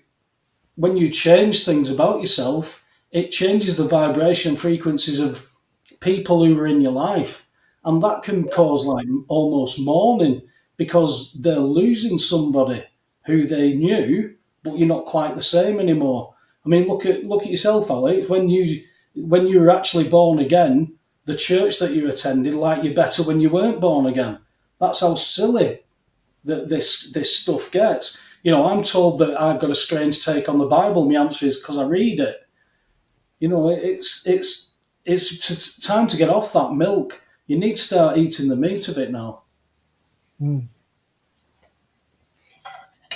change things about yourself, it changes the vibration frequencies of people who are in your life. And that can cause like almost mourning because they're losing somebody who they knew, but you're not quite the same anymore. I mean, look at yourself, Alex. When you were actually born again, the church that you attended like you better when you weren't born again. That's how silly that this stuff gets. I'm told that I've got a strange take on the Bible. My answer is because I read it. It's time to get off that milk. You need to start eating the meat of it now.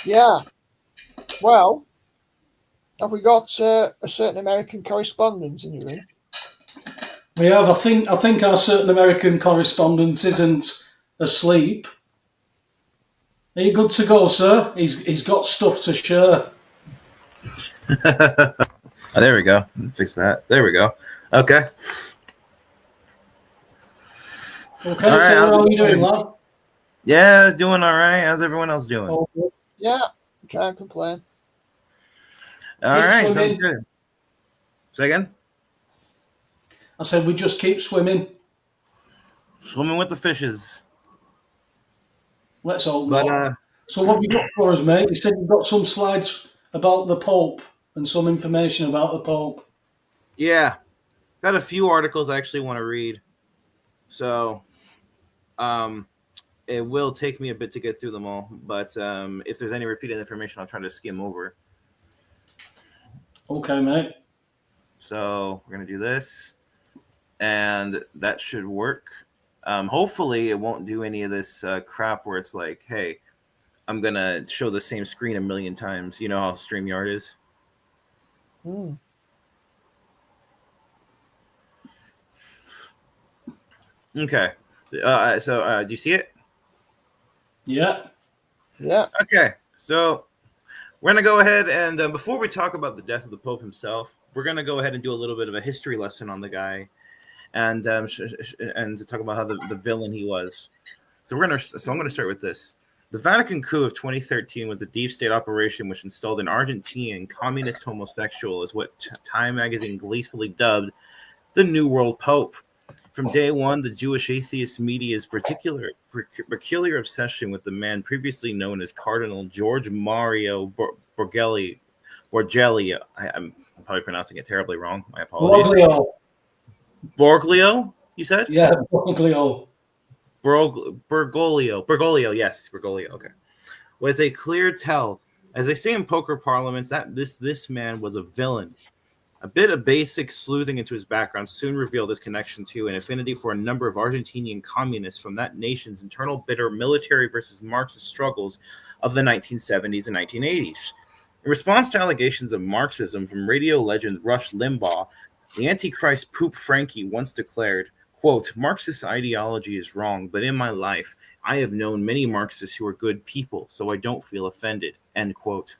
Yeah. Well, have we got a certain American correspondent in your room? We have. I think our certain American correspondent isn't asleep. Are you good to go, sir? He's got stuff to share. Oh, there we go. Fix that. There we go. Okay. Okay, right, so how are you doing, lad? Yeah, doing all right. How's everyone else doing? Oh, yeah, can't complain. All right, sounds good. Say again? I said we just keep swimming. Swimming with the fishes. Let's hope not. So what have you got for us, mate? You said you've got some slides about the Pope and some information about the Pope. Yeah. Got a few articles I actually want to read. So it will take me a bit to get through them all. But if there's any repeated information, I'll try to skim over. Okay, mate. So we're going to do this. And that should work. Hopefully it won't do any of this crap where it's like, hey, I'm going to show the same screen a million times. You know how StreamYard is? Okay. So do you see it? Yeah. Yeah. Okay. So we're going to go ahead and before we talk about the death of the Pope himself, we're going to go ahead and do a little bit of a history lesson on the guy and to talk about how the villain he was. So I'm going to start with this. The Vatican coup of 2013 was a deep state operation which installed an Argentinian communist homosexual as what Time magazine gleefully dubbed the New World Pope. From day one, the Jewish atheist media's peculiar obsession with the man previously known as Cardinal George Mario Borgelli. I'm probably pronouncing it terribly wrong. My apologies. Borglio, you said? Yeah, Borglio. Bergoglio, yes, Bergoglio. Okay, was a clear tell, as they say in poker parliaments, that this man was a villain. A bit of basic sleuthing into his background soon revealed his connection to and affinity for a number of Argentinian communists from that nation's internal bitter military versus Marxist struggles of the 1970s and 1980s. In response to allegations of Marxism from radio legend Rush Limbaugh, the Antichrist Poop Frankie once declared, quote, Marxist ideology is wrong, but in my life, I have known many Marxists who are good people, so I don't feel offended, end quote.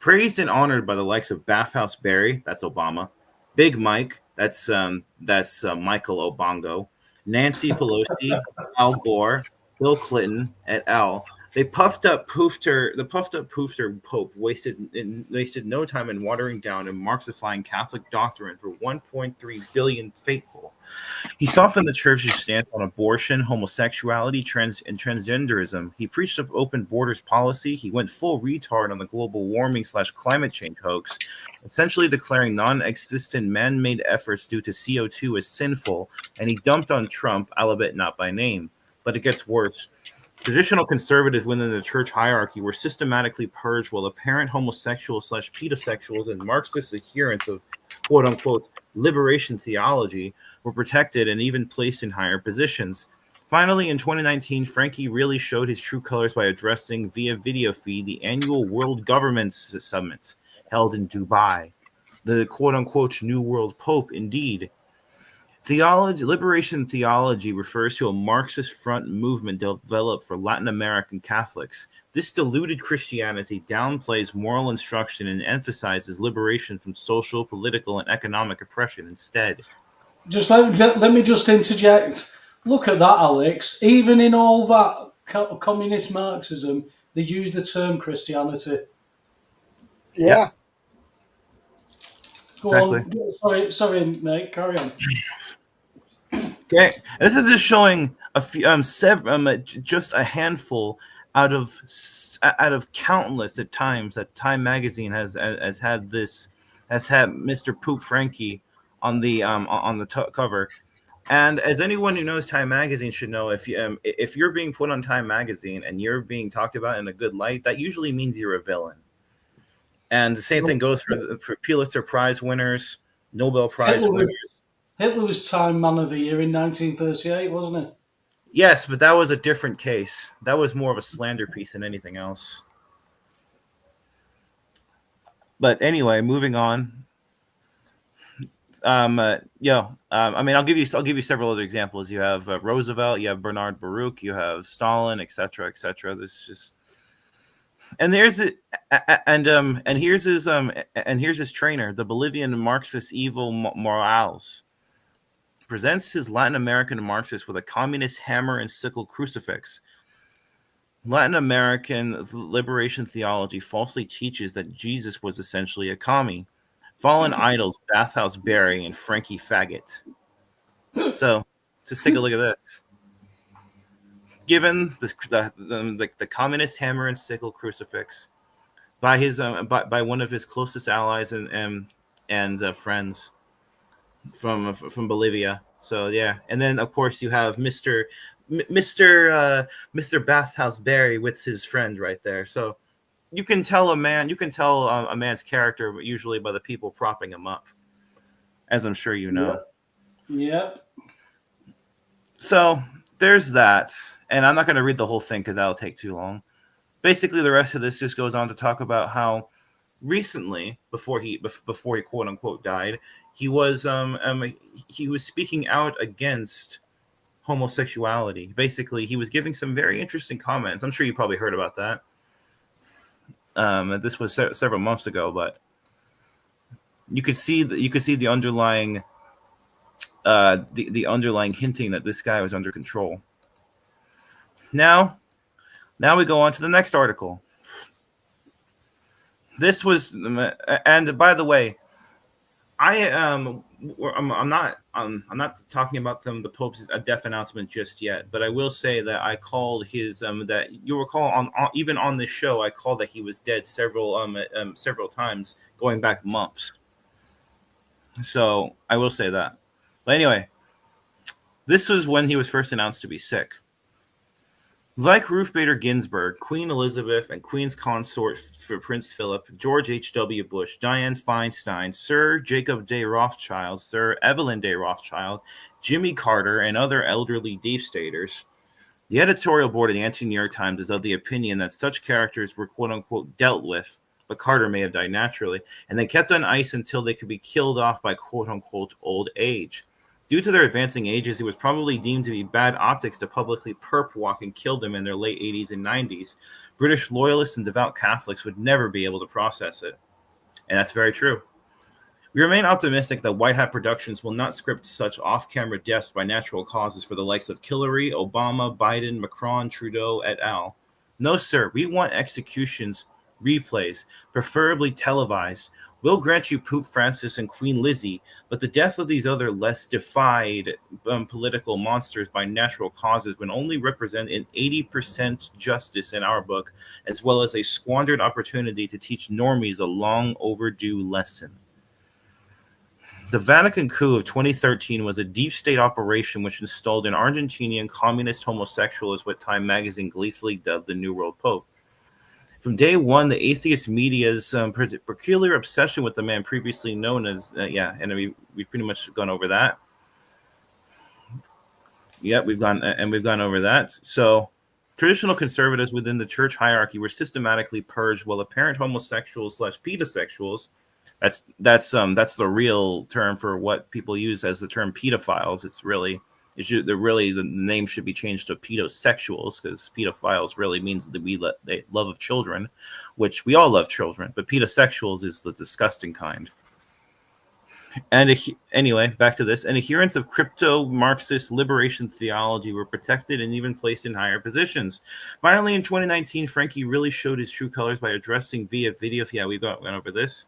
Praised and honored by the likes of Bathhouse Barry, that's Obama, Big Mike, that's Michael Obongo, Nancy Pelosi, Al Gore, Bill Clinton, et al. The puffed up poofter Pope wasted no time in watering down and Marxifying Catholic doctrine for 1.3 billion faithful. He softened the church's stance on abortion, homosexuality, and transgenderism. He preached an open borders policy. He went full retard on the global warming / climate change hoax, essentially declaring non-existent man-made efforts due to CO2 as sinful. And he dumped on Trump, albeit not by name. But it gets worse. Traditional conservatives within the church hierarchy were systematically purged while apparent homosexuals / pedosexuals and Marxist adherents of quote-unquote liberation theology were protected and even placed in higher positions. Finally, in 2019, Frankie really showed his true colors by addressing via video feed the annual World Governments Summit held in Dubai. The quote-unquote New World Pope, indeed. Liberation theology refers to a Marxist front movement developed for Latin American Catholics. This diluted Christianity downplays moral instruction and emphasizes liberation from social, political, and economic oppression instead. Just let me just interject. Look at that, Alex. Even in all that communist Marxism, they use the term Christianity. Yeah. Go on. Sorry, mate. Carry on. Okay, this is just showing a few, just a handful out of countless at times that Time Magazine has had Mr. Poop Frankie on the cover. And as anyone who knows Time Magazine should know, if you're being put on Time Magazine and you're being talked about in a good light, that usually means you're a villain. And the same thing goes for Pulitzer Prize winners, Nobel Prize winners. Hitler was Time Man of the Year in 1938, wasn't it? Yes, but that was a different case. That was more of a slander piece than anything else. But anyway, moving on. I mean, I'll give you several other examples. You have Roosevelt, you have Bernard Baruch, you have Stalin, etc., etc. This just, and there's it, and here's his trainer, the Bolivian Marxist Evo Morales, presents his Latin American Marxist with a communist hammer and sickle crucifix. Latin American liberation theology falsely teaches that Jesus was essentially a commie. Fallen idols, Bathhouse Barry, and Frankie Faggot. So, just take a look at this. Given the communist hammer and sickle crucifix by his by one of his closest allies and friends from Bolivia. So yeah, and then of course you have Mr. Bathhouse Barry with his friend right there. So you can tell a man's character usually by the people propping him up, as I'm sure you know. Yep. So there's that, and I'm not going to read the whole thing because that'll take too long. Basically, the rest of this just goes on to talk about how recently, before he quote unquote died, he was speaking out against homosexuality. Basically, he was giving some very interesting comments. I'm sure you probably heard about that. This was several months ago, but you could see the underlying the underlying hinting that this guy was under control. Now we go on to the next article. This was, and by the way, I'm not talking about the Pope's death announcement just yet, but I will say that I called his that you recall on even on this show I called that he was dead several times going back months. So I will say that. But anyway, this was when he was first announced to be sick. Like Ruth Bader Ginsburg, Queen Elizabeth, and Queen's consort for Prince Philip, George H.W. Bush, Dianne Feinstein, Sir Jacob Day Rothschild, Sir Evelyn Day Rothschild, Jimmy Carter, and other elderly deep staters, the editorial board of the Anti-New York Times is of the opinion that such characters were quote-unquote dealt with, but Carter may have died naturally, and they kept on ice until they could be killed off by quote-unquote old age. Due to their advancing ages, it was probably deemed to be bad optics to publicly perp walk and kill them in their late 80s and 90s. British loyalists and devout Catholics would never be able to process it. And that's very true. We remain optimistic that White Hat Productions will not script such off-camera deaths by natural causes for the likes of Hillary, Obama, Biden, Macron, Trudeau, et al. No, sir, we want executions, replays, preferably televised. We'll grant you Pope Francis and Queen Lizzie, but the death of these other less defied political monsters by natural causes would only represent an 80% justice in our book, as well as a squandered opportunity to teach normies a long overdue lesson. The Vatican coup of 2013 was a deep state operation which installed an Argentinian communist homosexual as what Time magazine gleefully dubbed the New World Pope. From day one, the atheist media's peculiar obsession with the man previously known as, and we've pretty much gone over that. Yeah, we've gone over that. So, traditional conservatives within the church hierarchy were systematically purged, while apparent homosexuals / pedosexuals, that's the real term for what people use as the term pedophiles. The name should be changed to pedosexuals, because pedophiles really means that they love of children, which we all love children, but pedosexuals is the disgusting kind. And anyway, back to this. And adherents of crypto-Marxist liberation theology were protected and even placed in higher positions. Finally, in 2019, Frankie really showed his true colors by addressing via video. Yeah, went over this.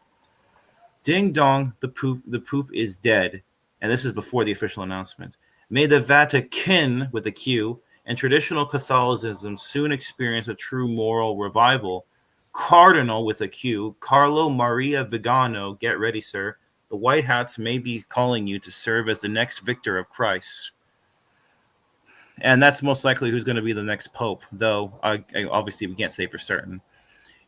Ding dong, the poop is dead. And this is before the official announcement. May the Vatican, with a Q, and traditional Catholicism soon experience a true moral revival. Cardinal, with a Q, Carlo Maria Vigano, get ready, sir, The White Hats may be calling you to serve as the next victor of Christ. And that's most likely who's going to be the next pope, though obviously we can't say for certain.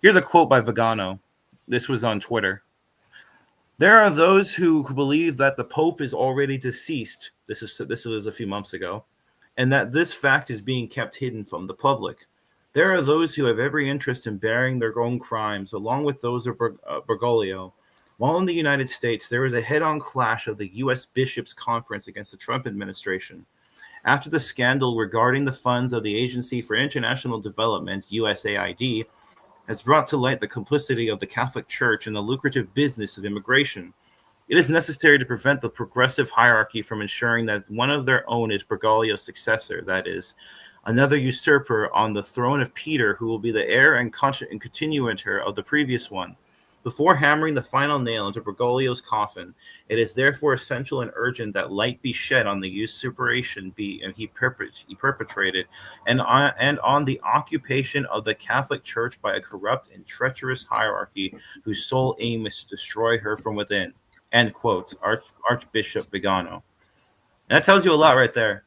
Here's a quote by Vigano. This was on Twitter. There are those who believe that the pope is already deceased. This was a few months ago, and that this fact is being kept hidden from the public. There are those who have every interest in bearing their own crimes, along with those of Bergoglio. While in the United States, there was a head-on clash of the U.S. Bishops' Conference against the Trump administration. After the scandal regarding the funds of the Agency for International Development, USAID, has brought to light the complicity of the Catholic Church in the lucrative business of immigration, it is necessary to prevent the progressive hierarchy from ensuring that one of their own is Bergoglio's successor, that is, another usurper on the throne of Peter, who will be the heir and continuator of the previous one. Before hammering the final nail into Bergoglio's coffin, it is therefore essential and urgent that light be shed on the usurpation he perpetrated, and on the occupation of the Catholic Church by a corrupt and treacherous hierarchy whose sole aim is to destroy her from within. End quotes, Archbishop Vigano. And that tells you a lot right there.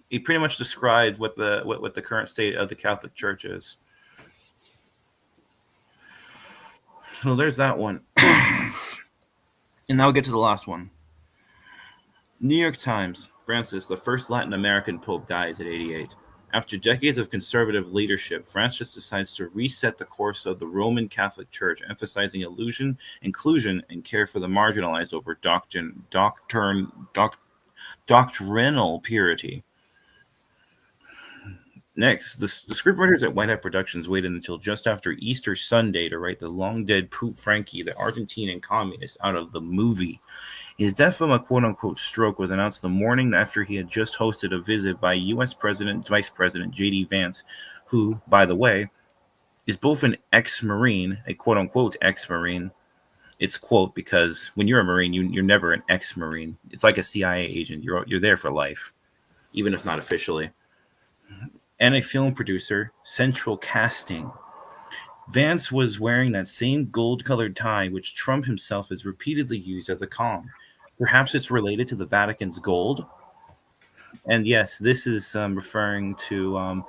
He pretty much described what the current state of the Catholic Church is. So there's that one. And now we'll get to the last one. New York Times. Francis, the first Latin American pope, dies at 88. After decades of conservative leadership, Francis decides to reset the course of the Roman Catholic Church, emphasizing inclusion, and care for the marginalized over doctrinal purity. Next, the scriptwriters at White Hat Productions waited until just after Easter Sunday to write the long-dead Pope Frankie, the Argentinian communist, out of the movie. His death from a quote-unquote stroke was announced the morning after he had just hosted a visit by U.S. Vice President J.D. Vance, who, by the way, is both an ex-Marine, a quote-unquote ex-Marine. It's quote because when you're a Marine, you're never an ex-Marine. It's like a CIA agent. You're there for life, even if not officially. And a film producer, Central Casting. Vance was wearing that same gold-colored tie which Trump himself has repeatedly used as a calm. Perhaps it's related to the Vatican's gold? And yes, this is referring to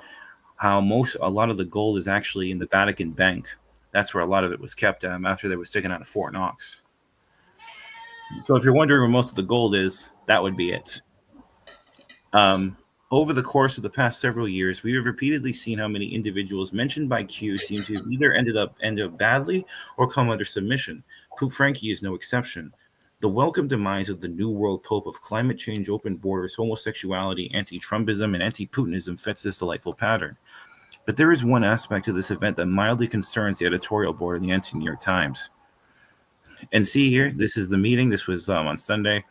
how a lot of the gold is actually in the Vatican Bank. That's where a lot of it was kept after they were sticking out of Fort Knox. So if you're wondering where most of the gold is, that would be it. Over the course of the past several years, we have repeatedly seen how many individuals mentioned by Q seem to have either end up badly or come under submission. Pope Frankie is no exception. The welcome demise of the New World Pope of climate change, open borders, homosexuality, anti-Trumpism, and anti-Putinism fits this delightful pattern. But there is one aspect to this event that mildly concerns the editorial board of the New York Times. And see here, this is the meeting. This was on Sunday.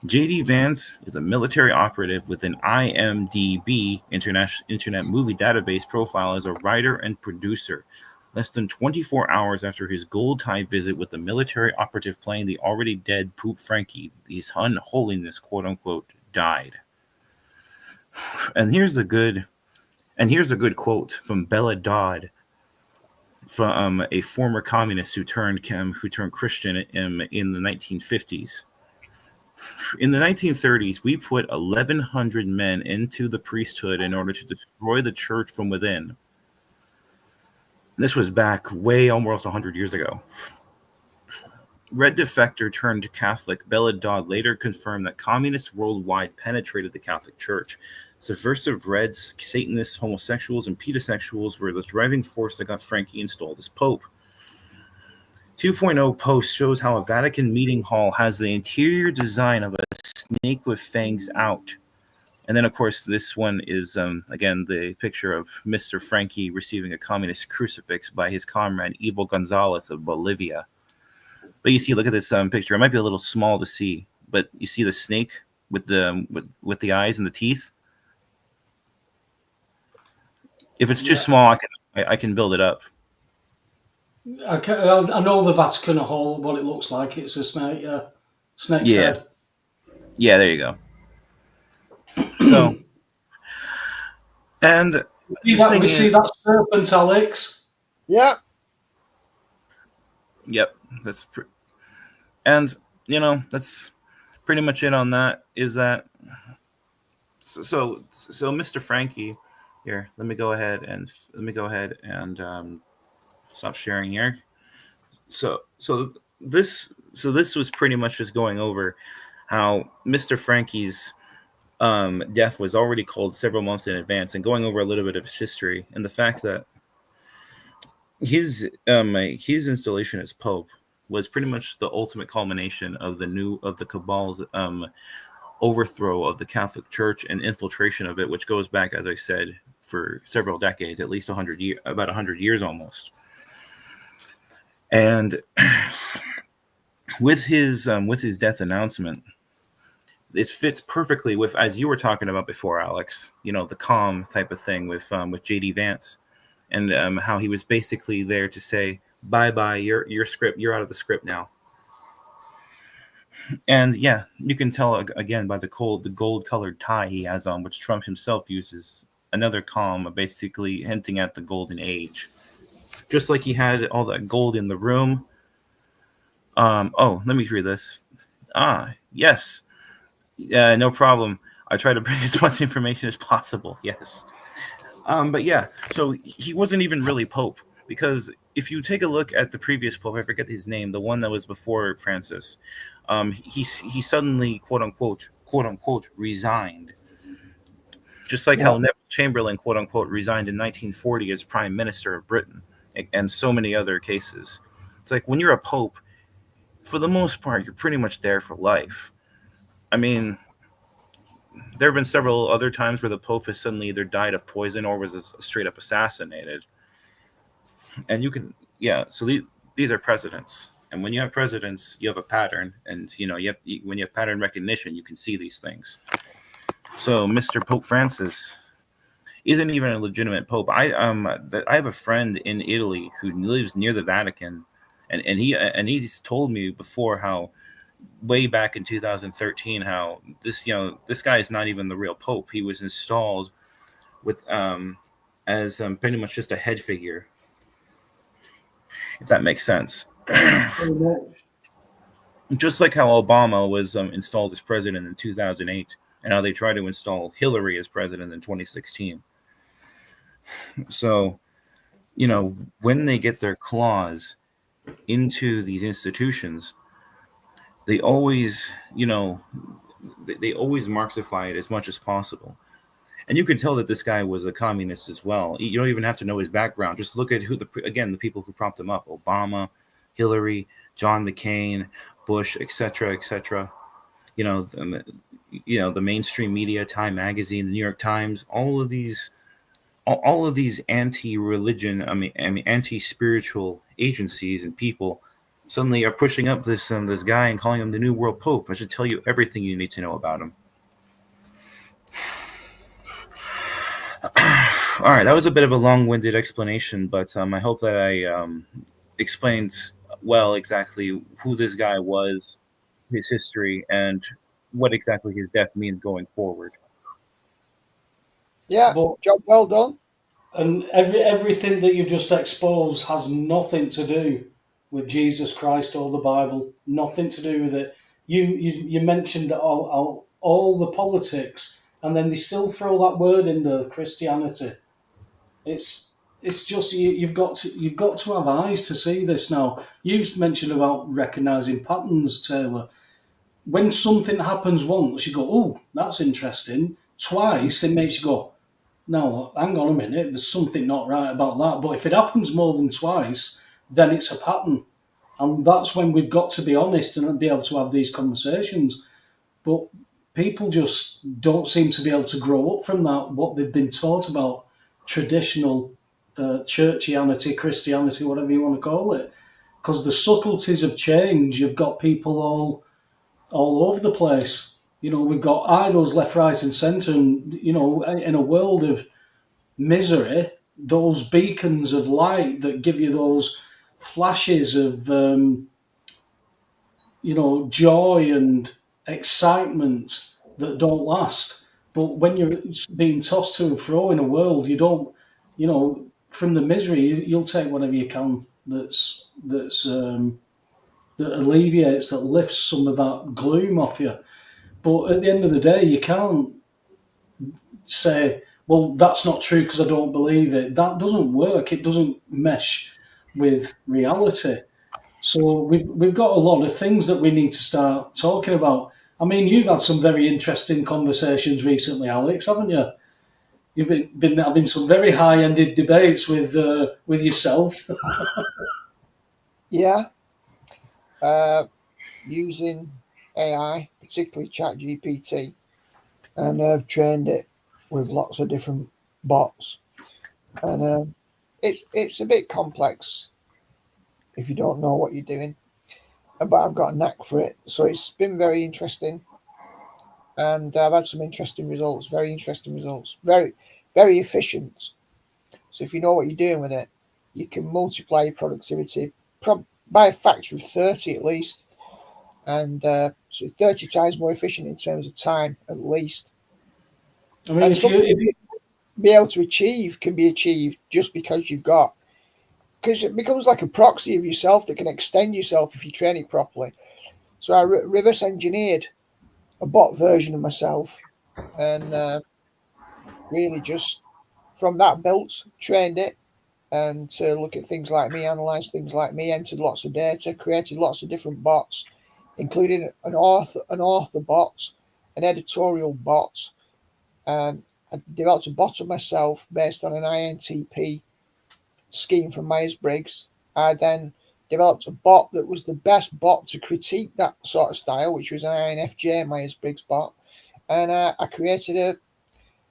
J.D. Vance is a military operative with an IMDb Internet Movie Database profile as a writer and producer. Less than 24 hours after his gold tie visit with the military operative playing the already dead Pope Frankie, His Holiness, quote unquote, died. And here's a good quote from Bella Dodd, from a former communist who turned Christian in the 1950s. In the 1930s, we put 1,100 men into the priesthood in order to destroy the church from within. This was back way almost 100 years ago. Red defector turned Catholic Bella Dodd later confirmed that communists worldwide penetrated the Catholic Church. Subversive Reds, Satanists, homosexuals, and pedosexuals were the driving force that got Frankie installed as Pope. 2.0 post shows how a Vatican meeting hall has the interior design of a snake with fangs out. And then, of course, this one is, again, the picture of Mr. Frankie receiving a communist crucifix by his comrade, Evo Gonzalez of Bolivia. But you see, look at this picture. It might be a little small to see, but you see the snake with the eyes and the teeth? If it's too small, I can build it up. I know the Vatican Hall, what it looks like. It's a snake, snake's head. Yeah, there you go. So, and see that serpent, Alex? Yeah. Yep, and that's pretty much it on that. Is that so, Mr. Frankie? Here, let me go ahead and stop sharing here. So this was pretty much just going over how Mr. Frankie's death was already called several months in advance, and going over a little bit of his history and the fact that his installation as Pope was pretty much the ultimate culmination of the cabal's overthrow of the Catholic Church and infiltration of it, which goes back, as I said, for several decades, at least 100 years, about 100 years almost. And with his death announcement, it fits perfectly with, as you were talking about before, Alex. The calm type of thing with JD Vance, and how he was basically there to say, bye bye, your script, you're out of the script now. And yeah, you can tell again by the gold colored tie he has on, which Trump himself uses. Another calm, basically hinting at the golden age, just like he had all that gold in the room. Oh, let me read this. Yes, no problem. I try to bring as much information as possible. Yes. But yeah, so he wasn't even really Pope, because if you take a look at the previous Pope, I forget his name, the one that was before Francis, he suddenly quote unquote resigned, just like how Neville Chamberlain quote unquote resigned in 1940 as Prime Minister of Britain, and so many other cases. It's like when you're a Pope, for the most part, you're pretty much there for life. I mean, there have been several other times where the Pope has suddenly either died of poison or was straight up assassinated. And you can, so these are presidents. And when you have presidents, you have a pattern. And, when you have pattern recognition, you can see these things. So Mr. Pope Francis isn't even a legitimate Pope. I have a friend in Italy who lives near the Vatican. And he's told me before how way back in 2013 how this guy is not even the real Pope. He was installed with as pretty much just a head figure, if that makes sense. Just like how Obama was installed as president in 2008, and how they tried to install Hillary as president in 2016. So, when they get their claws into these institutions, they always, they always Marxify it as much as possible. And you can tell that this guy was a communist as well. You don't even have to know his background. Just look at the people who propped him up: Obama, Hillary, John McCain, Bush, etc., etc. The mainstream media, Time Magazine, the New York Times, all of these anti-religion, anti-spiritual agencies and people suddenly are pushing up this guy and calling him the new world Pope. I should tell you everything you need to know about him. All right, that was a bit of a long-winded explanation, but I hope that I explained well exactly who this guy was, his history, and what exactly his death means going forward. Yeah, job well done. And everything that you've just exposed has nothing to do with Jesus Christ or the Bible. Nothing to do with it. You mentioned all the politics, and then they still throw that word in the Christianity. It's just you've got to have eyes to see this now. You mentioned about recognizing patterns, Taylor. When something happens once, you go, "Oh, that's interesting." Twice, it makes you go, "No, hang on a minute. There's something not right about that." But if it happens more than twice, then it's a pattern, and that's when we've got to be honest and be able to have these conversations. But people just don't seem to be able to grow up from that. What they've been taught about traditional churchianity, Christianity, whatever you want to call it, because the subtleties of change. You've got people all over the place. We've got idols left, right, and centre, and in a world of misery, those beacons of light that give you those flashes of joy and excitement that don't last. But when you're being tossed to and fro in a world, you don't, from the misery, you'll take whatever you can. That's that alleviates, that lifts some of that gloom off you. But at the end of the day, you can't say, well, that's not true because I don't believe it. That doesn't work. It doesn't mesh with reality. So we've got a lot of things that we need to start talking about. I mean, you've had some very interesting conversations recently, Alex, haven't you? You've been having some very high-ended debates with yourself. Yeah, using AI, particularly ChatGPT, and I've trained it with lots of different bots, and it's a bit complex if you don't know what you're doing, but I've got a knack for it, so it's been very interesting, and I've had some interesting results, very interesting results, very very efficient. So if you know what you're doing with it, you can multiply your productivity by a factor of 30 at least, and so 30 times more efficient in terms of time at least. I mean, And if you, something if to be able to achieve can be achieved just because because it becomes like a proxy of yourself that can extend yourself if you train it properly. So I reverse engineered a bot version of myself, and really just from that built, trained it, and to look at things like me, analyze things like me, entered lots of data, created lots of different bots, including an author bot, an editorial bot, and I developed a bot of myself based on an INTP scheme from Myers-Briggs. I then developed a bot that was the best bot to critique that sort of style, which was an INFJ Myers-Briggs bot. And I created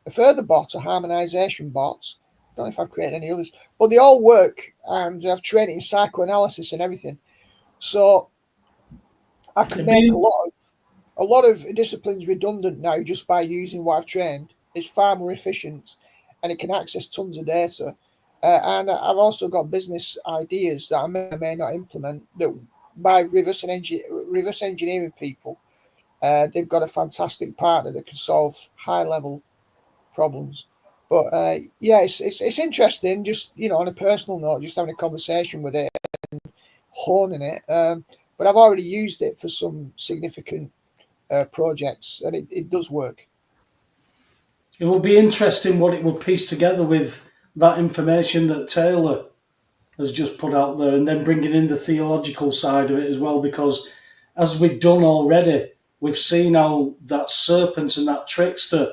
a further bot, a harmonization bot. I don't know if I've created any others, but they all work, and I've trained it in psychoanalysis and everything. So I can it'd make be, a lot of disciplines redundant now just by using what I've trained. It's far more efficient, and it can access tons of data. And I've also got business ideas that I may or may not implement that by reverse engineering people. They've got a fantastic partner that can solve high level problems. But yeah, it's interesting. Just on a personal note, just having a conversation with it, honing it. But I've already used it for some significant projects, and it does work. it would be interesting what it would piece together with that information that Taylor has just put out there, and then bringing in the theological side of it as well. Because as we've done already, we've seen how that serpent and that trickster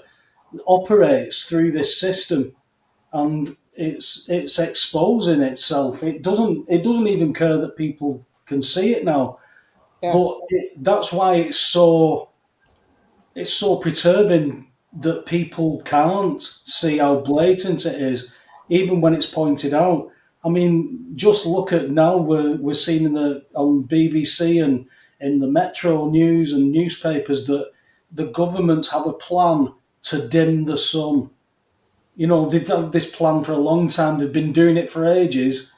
operates through this system, and it's exposing itself. It doesn't even care that people can see it now. Yeah, But that's why it's so perturbing that people can't see how blatant it is, even when it's pointed out. I mean, just look at now we're seeing on BBC and in the Metro News and newspapers that the government have a plan to dim the sun. They've had this plan for a long time. They've been doing it for ages,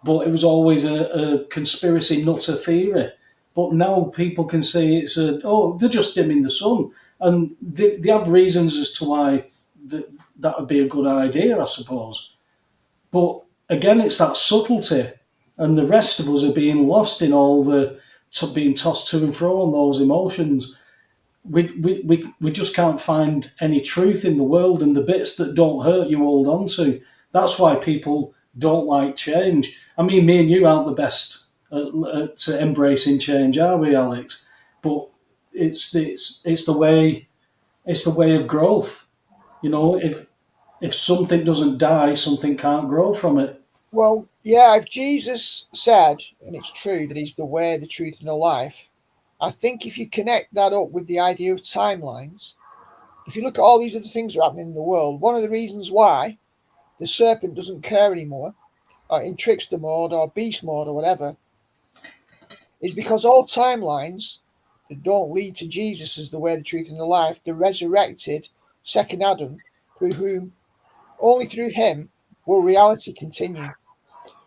but it was always a conspiracy nutter theory. But now people can see they're just dimming the sun, and they have reasons as to why that would be a good idea, I suppose. But again, it's that subtlety, and the rest of us are being lost in all being tossed to and fro on those emotions. We just can't find any truth in the world, and the bits that don't hurt you hold on to. That's why people don't like change. I mean, me and you aren't the best at embracing change, are we, Alex? But it's the way of growth. If something doesn't die, something can't grow from it. well, yeah, if Jesus said, and it's true, that he's the way, the truth, and the life, I think if you connect that up with the idea of timelines, if you look at all these other things that are happening in the world, one of the reasons why the serpent doesn't care anymore, or in trickster mode or beast mode or whatever, is because all timelines that don't lead to Jesus as the way, the truth, and the life, the resurrected second Adam, through whom, only through him, will reality continue.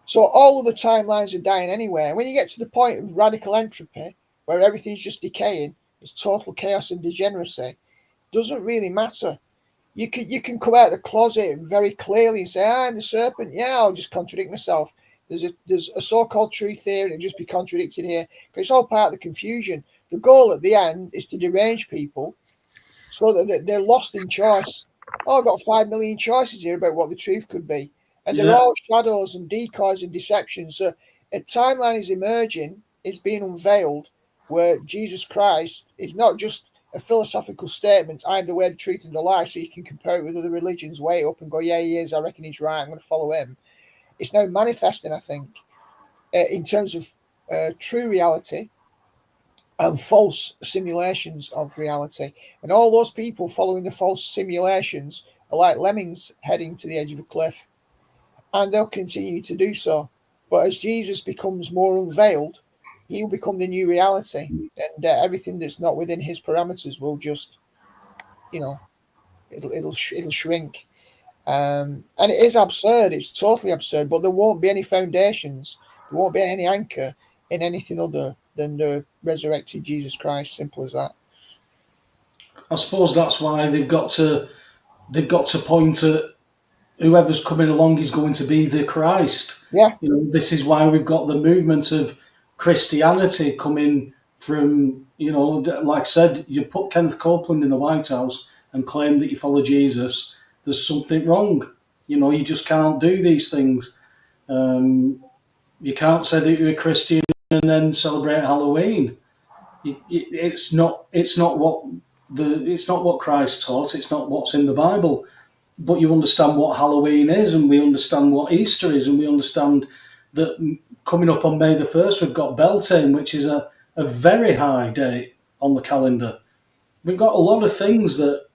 So all of the timelines are dying anyway. When you get to the point of radical entropy, where everything's just decaying, it's total chaos and degeneracy, doesn't really matter. You can come out of the closet very clearly and say, I'm the serpent. Yeah, I'll just contradict myself. There's a so-called truth here, and it'll just be contradicted here. It's all part of the confusion. The goal at the end is to derange people so that they're lost in choice. Oh, I've got 5 million choices here about what the truth could be. And they're all shadows and decoys and deceptions. So a timeline is emerging, it's being unveiled, where Jesus Christ is not just a philosophical statement, I'm the way, the truth, and the life, so you can compare it with other religions, weigh it up and go, yeah, he is, I reckon he's right, I'm going to follow him. It's now manifesting, I think, in terms of true reality and false simulations of reality. And all those people following the false simulations are like lemmings heading to the edge of a cliff. And they'll continue to do so. But as Jesus becomes more unveiled, he will become the new reality. And everything that's not within his parameters will just, it'll shrink. And it is absurd. It's totally absurd. But there won't be any foundations. There won't be any anchor in anything other than the resurrected Jesus Christ. Simple as that. I suppose that's why they've got to point at whoever's coming along is going to be the Christ. Yeah. This is why we've got the movement of Christianity coming from, like I said, you put Kenneth Copeland in the White House and claim that you follow Jesus, there's something wrong. You just can't do these things. You can't say that you're a Christian and then celebrate Halloween. It's not what Christ taught. It's not what's in the Bible. But you understand what Halloween is, and we understand what Easter is, and we understand that coming up on May the 1st, we've got Beltane, which is a very high date on the calendar. We've got a lot of things that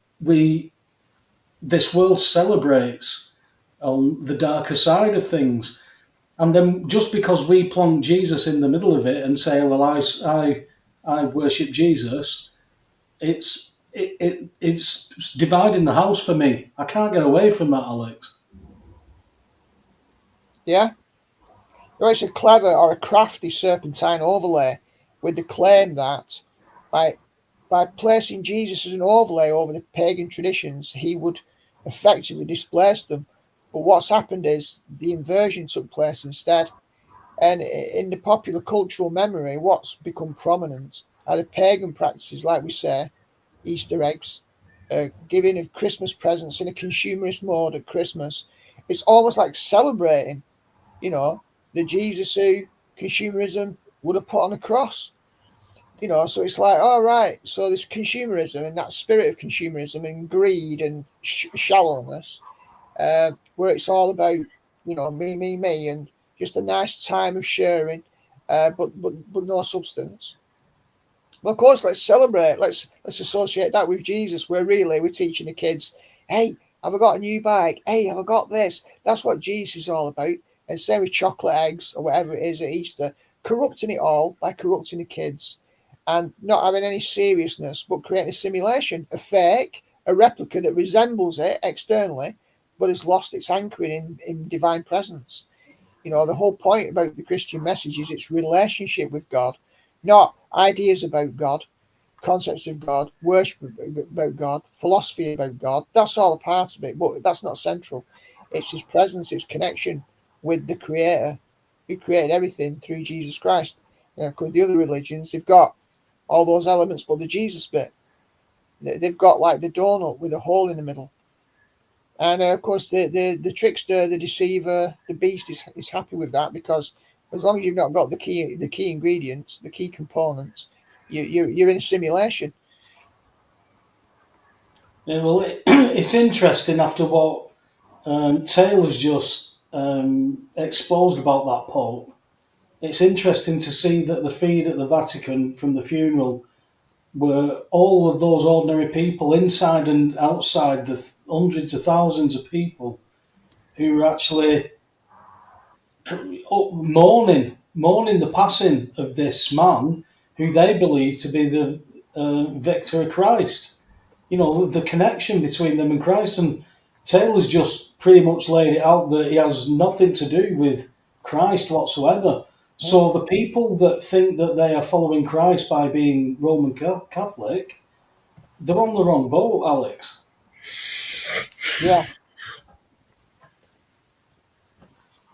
this world celebrates on the darker side of things. And then just because we plonk Jesus in the middle of it and say, well, I worship Jesus, it's dividing the house for me. I can't get away from that, Alex. Yeah. It's a clever or a crafty serpentine overlay with the claim that by placing Jesus as an overlay over the pagan traditions, he would effectively displace them. But what's happened is the inversion took place instead. And in the popular cultural memory, what's become prominent are the pagan practices, like we say, Easter eggs, giving of Christmas presents in a consumerist mode at Christmas. It's almost like celebrating, the Jesus who consumerism would have put on a cross. So it's like, all right, so this consumerism and that spirit of consumerism and greed and shallowness, where it's all about, me, and just a nice time of sharing, but no substance. Well, of course, let's celebrate. Let's associate that with Jesus, where really we're teaching the kids, hey, have I got a new bike? Hey, have I got this? That's what Jesus is all about. And same with chocolate eggs or whatever it is at Easter, corrupting it all by corrupting the kids and not having any seriousness, but creating a simulation, a fake, a replica that resembles it externally, but has lost its anchoring in divine presence. The whole point about the Christian message is its relationship with God, not ideas about God, concepts of God, worship about God, philosophy about God. That's all a part of it, but that's not central. It's his presence, its connection with the Creator who created everything through Jesus Christ. Because the other religions, they've got all those elements, but the Jesus bit, they've got like the donut with a hole in the middle. And of course, the trickster, the deceiver, the beast is happy with that, because as long as you've not got the key ingredients, the key components, you're in a simulation. Yeah, well, it's interesting after what Taylor's just exposed about that Pope. It's interesting to see that the feed at the Vatican from the funeral were all of those ordinary people inside and outside, the hundreds of thousands of people who were actually mourning the passing of this man who they believe to be the victor of Christ. The connection between them and Christ. And Taylor's just pretty much laid it out that he has nothing to do with Christ whatsoever. So the people that think that they are following Christ by being Roman Catholic, they're on the wrong boat, Alex. Yeah.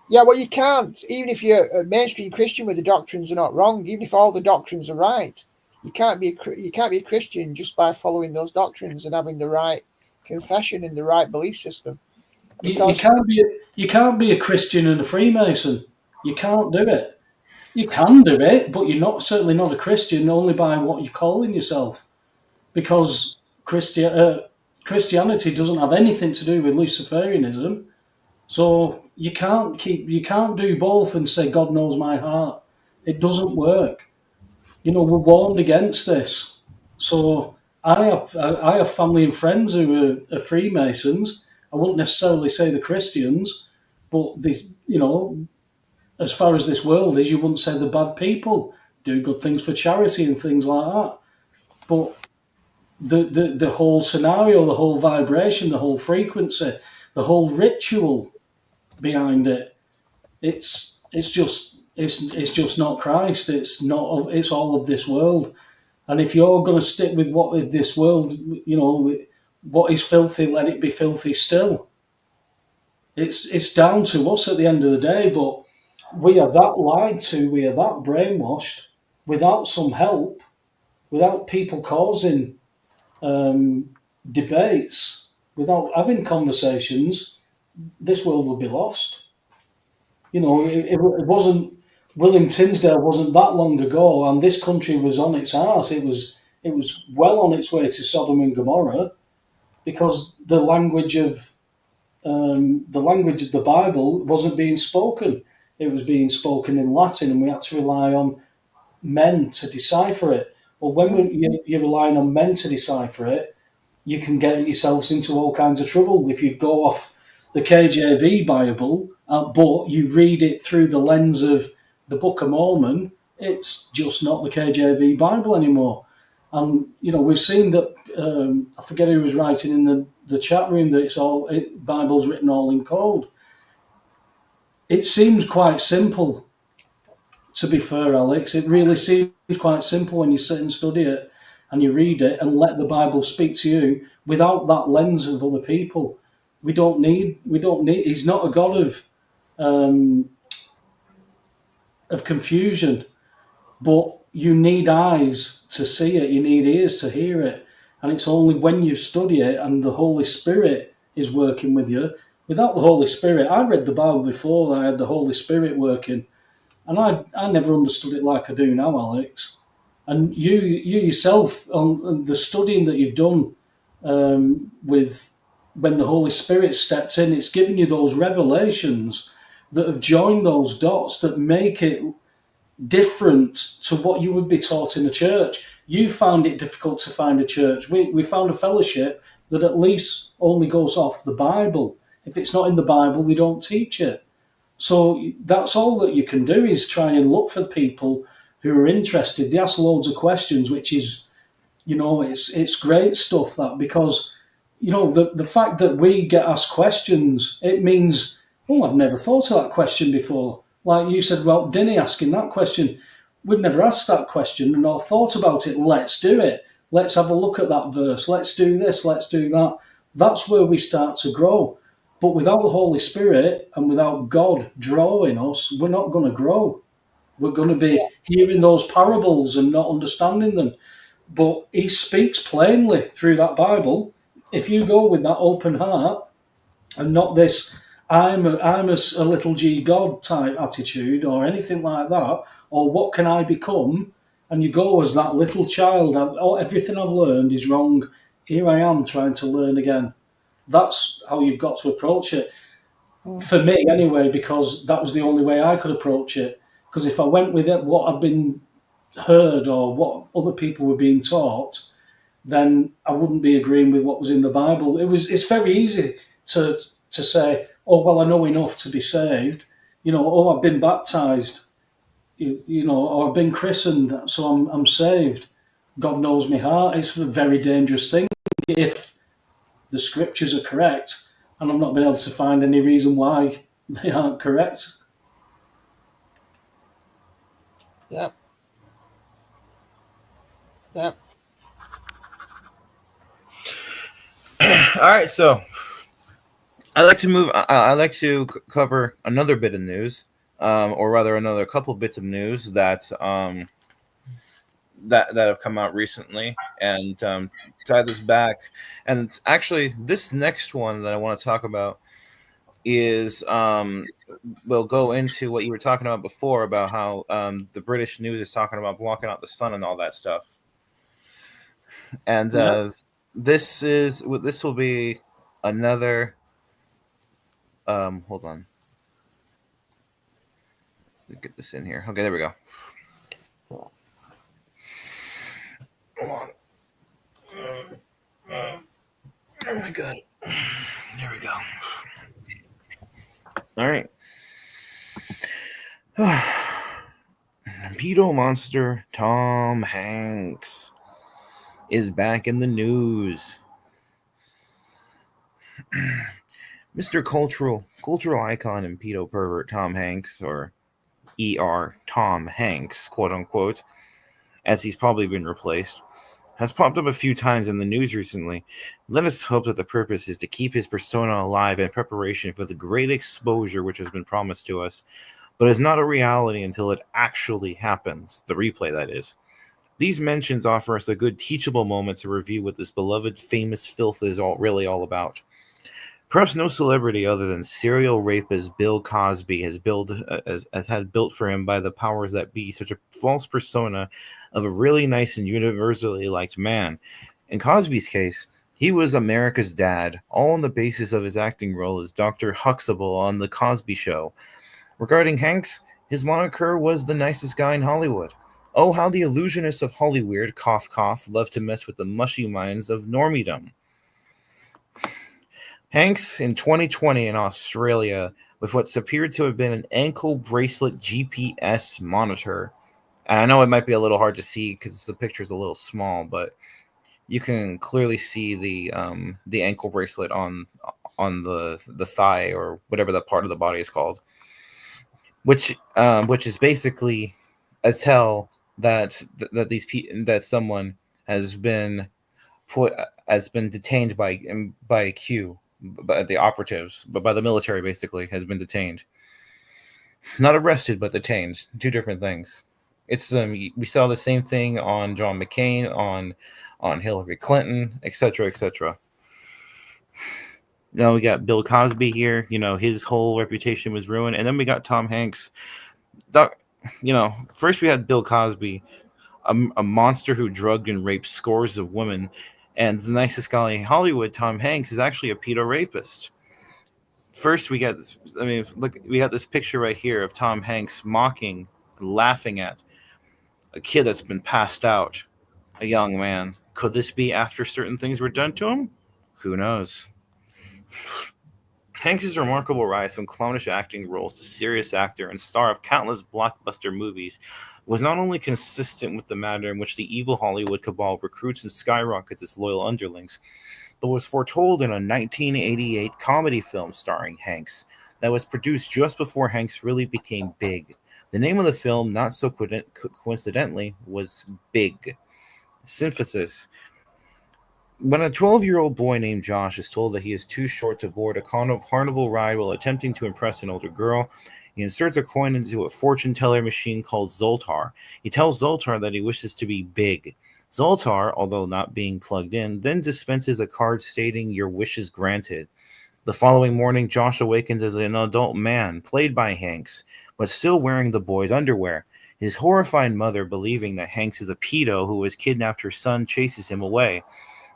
Yeah, well, you can't. Even if you're a mainstream Christian where the doctrines are not wrong, even if all the doctrines are right, you can't be a Christian just by following those doctrines and having the right confession and the right belief system. You Because can't be a Christian and a Freemason. You can't do it. You can do it, but you're not certainly not a Christian only by what you're calling yourself. Because Christianity doesn't have anything to do with Luciferianism. So you can't do both and say God knows my heart. It doesn't work. We're warned against this. So I have family and friends who are Freemasons. I wouldn't necessarily say the Christians, but this, as far as this world is, you wouldn't say the bad people do good things for charity and things like that. But the whole scenario, the whole vibration, the whole frequency, the whole ritual behind it, it's just not Christ. It's not. It's all of this world. And if you're going to stick with what is this world, what is filthy, let it be filthy still. It's down to us at the end of the day. But we are that lied to, we are that brainwashed. Without some help, without people causing debates, without having conversations, this world would be lost. It wasn't. William Tinsdale wasn't that long ago, and this country was on its arse. It was well on its way to Sodom and Gomorrah because the language of the Bible wasn't being spoken. It was being spoken in Latin, and we had to rely on men to decipher it. Well, you're relying on men to decipher it, you can get yourselves into all kinds of trouble if you go off the KJV Bible, but you read it through the lens of the Book of Mormon. It's just not the KJV Bible anymore. And we've seen that. I forget who was writing in the chat room that Bible's written all in code. It seems quite simple, to be fair, Alex. It really seems quite simple when you sit and study it and you read it and let the Bible speak to you without that lens of other people. We don't need. He's not a God of confusion, but you need eyes to see it. You need ears to hear it, and it's only when you study it and the Holy Spirit is working with you. Without the Holy Spirit, I read the Bible before I had the Holy Spirit working, and I never understood it like I do now, Alex. And you yourself, on the studying that you've done with when the Holy Spirit stepped in, it's given you those revelations that have joined those dots that make it different to what you would be taught in the church. You found it difficult to find a church. We found a fellowship that at least only goes off the Bible. If it's not in the Bible, they don't teach it. So that's all that you can do is try and look for people who are interested. They ask loads of questions, which is, it's great stuff that because, the fact that we get asked questions, it means, oh, I've never thought of that question before. Like you said, well, Dinny asking that question, we've never asked that question and not thought about it. Let's do it. Let's have a look at that verse. Let's do this. Let's do that. That's where we start to grow. But without the Holy Spirit and without God drawing us, we're not going to grow. We're going to be hearing those parables and not understanding them. But he speaks plainly through that Bible. If you go with that open heart and not this, I'm a little g God type attitude or anything like that, or what can I become? And you go as that little child, everything I've learned is wrong. Here I am trying to learn again. That's how you've got to approach it. For me, anyway, because that was the only way I could approach it. Because if I went with it, what I've been heard or what other people were being taught, then I wouldn't be agreeing with what was in the Bible. It's very easy to say, oh well, I know enough to be saved. Oh, I've been baptized, or I've been christened, so I'm saved. God knows my heart. It's a very dangerous thing if the scriptures are correct, and I've not been able to find any reason why they aren't correct. Yeah. Yeah. All right, so I like to move. I like to cover another bit of news, or rather, another couple bits of news that that have come out recently, and tie this back. And it's actually this next one that I want to talk about is will go into what you were talking about before about how the British news is talking about blocking out the sun and all that stuff. And Yeah. this will be another. Hold on. Let me get this in here. Okay, there we go. Hold on. Oh my god. There we go. All right. Pedo monster Tom Hanks is back in the news. Mr. Cultural icon and pedo pervert Tom Hanks, or ER Tom Hanks, quote unquote, as he's probably been replaced, has popped up a few times in the news recently. Let us hope that the purpose is to keep his persona alive in preparation for the great exposure which has been promised to us, but is not a reality until it actually happens. The replay, that is. These mentions offer us a good teachable moment to review what this beloved famous filth is really all about. Perhaps no celebrity other than serial rapist Bill Cosby has had built for him by the powers that be such a false persona of a really nice and universally liked man. In Cosby's case, he was America's dad, all on the basis of his acting role as Dr. Huxtable on The Cosby Show. Regarding Hanks, his moniker was the nicest guy in Hollywood. Oh, how the illusionists of Hollyweird, cough cough, love to mess with the mushy minds of normiedom. Hanks in 2020 in Australia with what appeared to have been an ankle bracelet GPS monitor. And I know it might be a little hard to see because the picture is a little small, but you can clearly see the ankle bracelet on the thigh or whatever that part of the body is called, which is basically a tell that someone has been detained by Q, by the operatives, but by the military, basically has been detained. Not arrested, but detained. Two different things. It's we saw the same thing on John McCain, on Hillary Clinton, etc., etc. Now we got Bill Cosby here. His whole reputation was ruined, and then we got Tom Hanks. First we had Bill Cosby, a monster who drugged and raped scores of women, and the nicest guy in Hollywood, Tom Hanks, is actually a pedo rapist. First, we got this picture right here of Tom Hanks mocking, laughing at a kid that's been passed out, a young man. Could this be after certain things were done to him? Who knows? Hanks' remarkable rise from clownish acting roles to serious actor and star of countless blockbuster movies was not only consistent with the manner in which the evil Hollywood cabal recruits and skyrockets its loyal underlings, but was foretold in a 1988 comedy film starring Hanks that was produced just before Hanks really became big. The name of the film, not so coincidentally, was Big. Synthesis. When a 12-year-old boy named Josh is told that he is too short to board a carnival ride while attempting to impress an older girl, he inserts a coin into a fortune teller machine called Zoltar. He tells Zoltar that he wishes to be big. Zoltar, although not being plugged in, then dispenses a card stating "Your wish is granted." The following morning, Josh awakens as an adult man, played by Hanks, but still wearing the boy's underwear. His horrified mother, believing that Hanks is a pedo who has kidnapped her son, chases him away.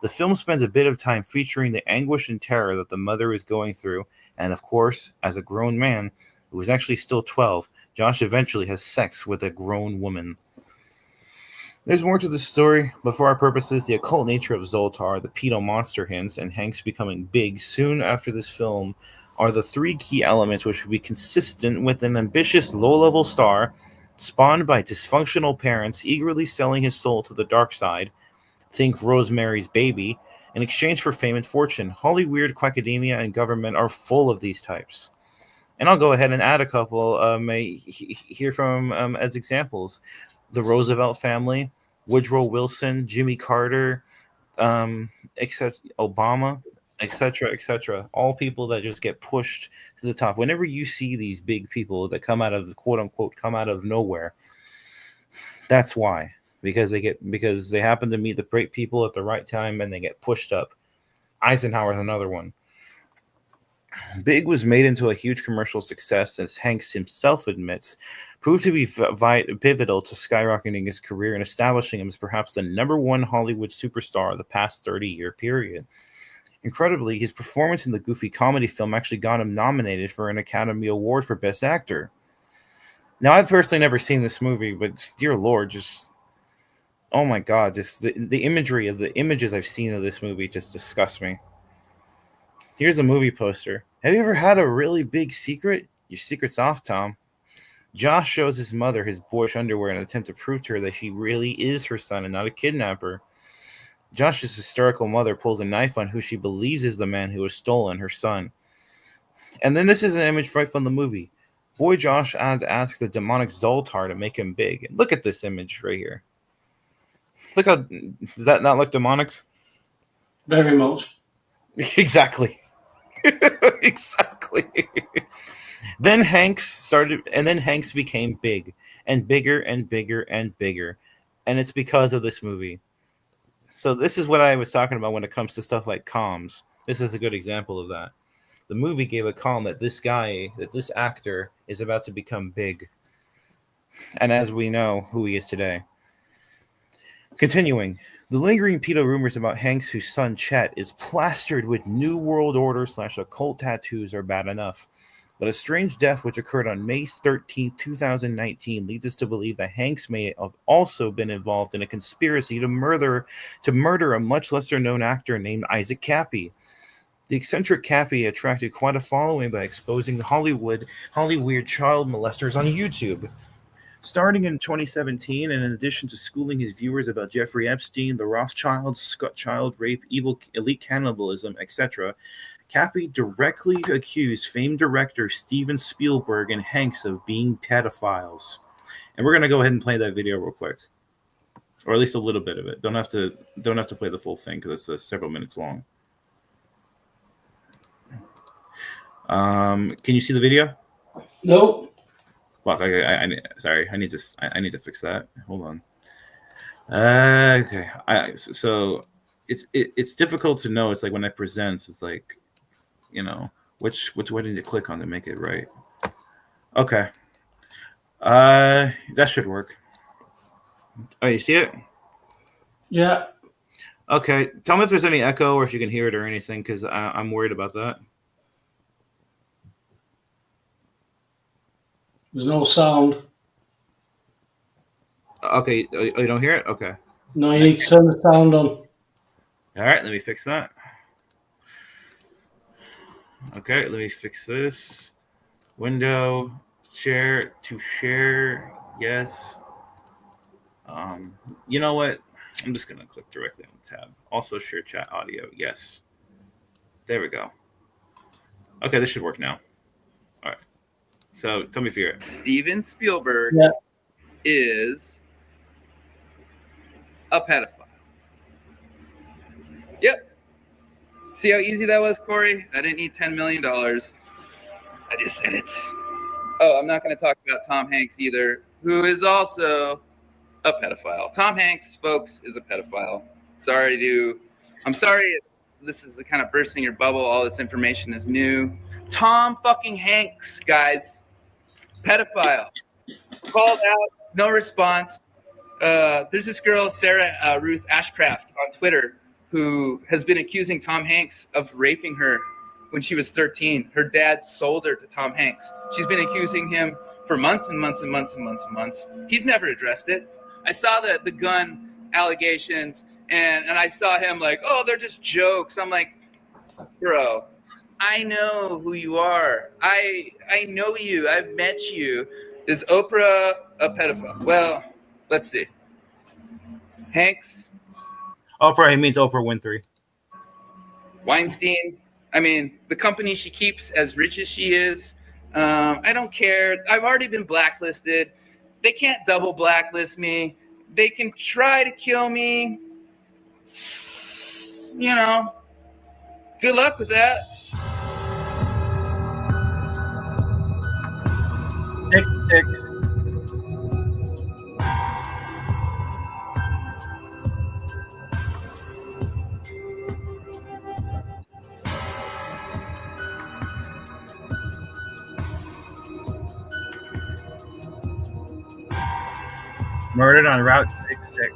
The film spends a bit of time featuring the anguish and terror that the mother is going through, and of course, as a grown man, who is actually still 12, Josh eventually has sex with a grown woman. There's more to the story, but for our purposes, the occult nature of Zoltar, the pedo monster hints, and Hanks becoming big soon after this film are the three key elements which will be consistent with an ambitious low-level star spawned by dysfunctional parents eagerly selling his soul to the dark side. Think Rosemary's Baby. In exchange for fame and fortune, Hollyweird, Quackademia, and government are full of these types. And I'll go ahead and add a couple here from as examples. The Roosevelt family, Woodrow Wilson, Jimmy Carter, except Obama, etc., etc. All people that just get pushed to the top. Whenever you see these big people that come out of, quote unquote, come out of nowhere, that's why. Because they happen to meet the great people at the right time and they get pushed up. Eisenhower's another one. Big was made into a huge commercial success, as Hanks himself admits, proved to be pivotal to skyrocketing his career and establishing him as perhaps the #1 Hollywood superstar of the past 30-year period. Incredibly, his performance in the goofy comedy film actually got him nominated for an Academy Award for Best Actor. Now, I've personally never seen this movie, but dear Lord, just oh my God, just the imagery of the images I've seen of this movie just disgust me. Here's a movie poster. Have you ever had a really big secret? Your secret's off, Tom. Josh shows his mother his boyish underwear in an attempt to prove to her that she really is her son and not a kidnapper. Josh's hysterical mother pulls a knife on who she believes is the man who has stolen her son. And then this is an image right from the movie. Boy Josh had to ask the demonic Zoltar to make him big. Look at this image right here. Look how, does that not look demonic? Very much. Exactly. Exactly. Then Hanks became big and bigger and bigger and bigger. And it's because of this movie. So this is what I was talking about when it comes to stuff like comms. This is a good example of that. The movie gave a comm that this actor is about to become big. And as we know who he is today. Continuing, the lingering pedo rumors about Hanks, whose son Chet is plastered with New World Order / occult tattoos, are bad enough. But a strange death which occurred on May 13, 2019 leads us to believe that Hanks may have also been involved in a conspiracy to murder a much lesser known actor named Isaac Cappy. The eccentric Cappy attracted quite a following by exposing Hollywood child molesters on YouTube. Starting in 2017, and in addition to schooling his viewers about Jeffrey Epstein, the Rothschilds, child rape, evil, elite cannibalism, etc., Cappy directly accused famed director Steven Spielberg and Hanks of being pedophiles. And we're going to go ahead and play that video real quick, or at least a little bit of it. Don't have to play the full thing because it's several minutes long. Can you see the video? No. Fuck. Sorry. I need to fix that. Hold on. Okay. So it's difficult to know. It's like when I present, it's like, which way did you click on to make it right? Okay. That should work. Oh, you see it? Yeah. Okay. Tell me if there's any echo or if you can hear it or anything, because I'm worried about that. There's no sound. Okay. Oh, you don't hear it? Okay. No, you need to turn the sound on. All right. Let me fix that. Okay. Let me fix this. Window. Share to share. Yes. You know what? I'm just going to click directly on the tab. Also share chat audio. Yes. There we go. Okay, this should work now. All right. So tell me if you're... Steven Spielberg is a pedophile. Yep. See how easy that was, Corey? I didn't need $10 million. I just said it. Oh, I'm not going to talk about Tom Hanks either, who is also a pedophile. Tom Hanks, folks, is a pedophile. I'm sorry if this is kind of bursting your bubble. All this information is new. Tom fucking Hanks, guys, pedophile. Called out, no response. There's this girl, Sarah Ruth Ashcraft, on Twitter, who has been accusing Tom Hanks of raping her when she was 13. Her dad sold her to Tom Hanks. She's been accusing him for months and months and months and months and months. He's never addressed it. I saw the gun allegations, and I saw him like, oh, they're just jokes. I'm like, bro, I know who you are. I know you. I've met you. Is Oprah a pedophile? Well, let's see. Hanks? Oprah, he means Oprah Winfrey. Weinstein? I mean, the company she keeps, as rich as she is, I don't care. I've already been blacklisted. They can't double blacklist me. They can try to kill me. Good luck with that. 6-6. Murdered on Route 66.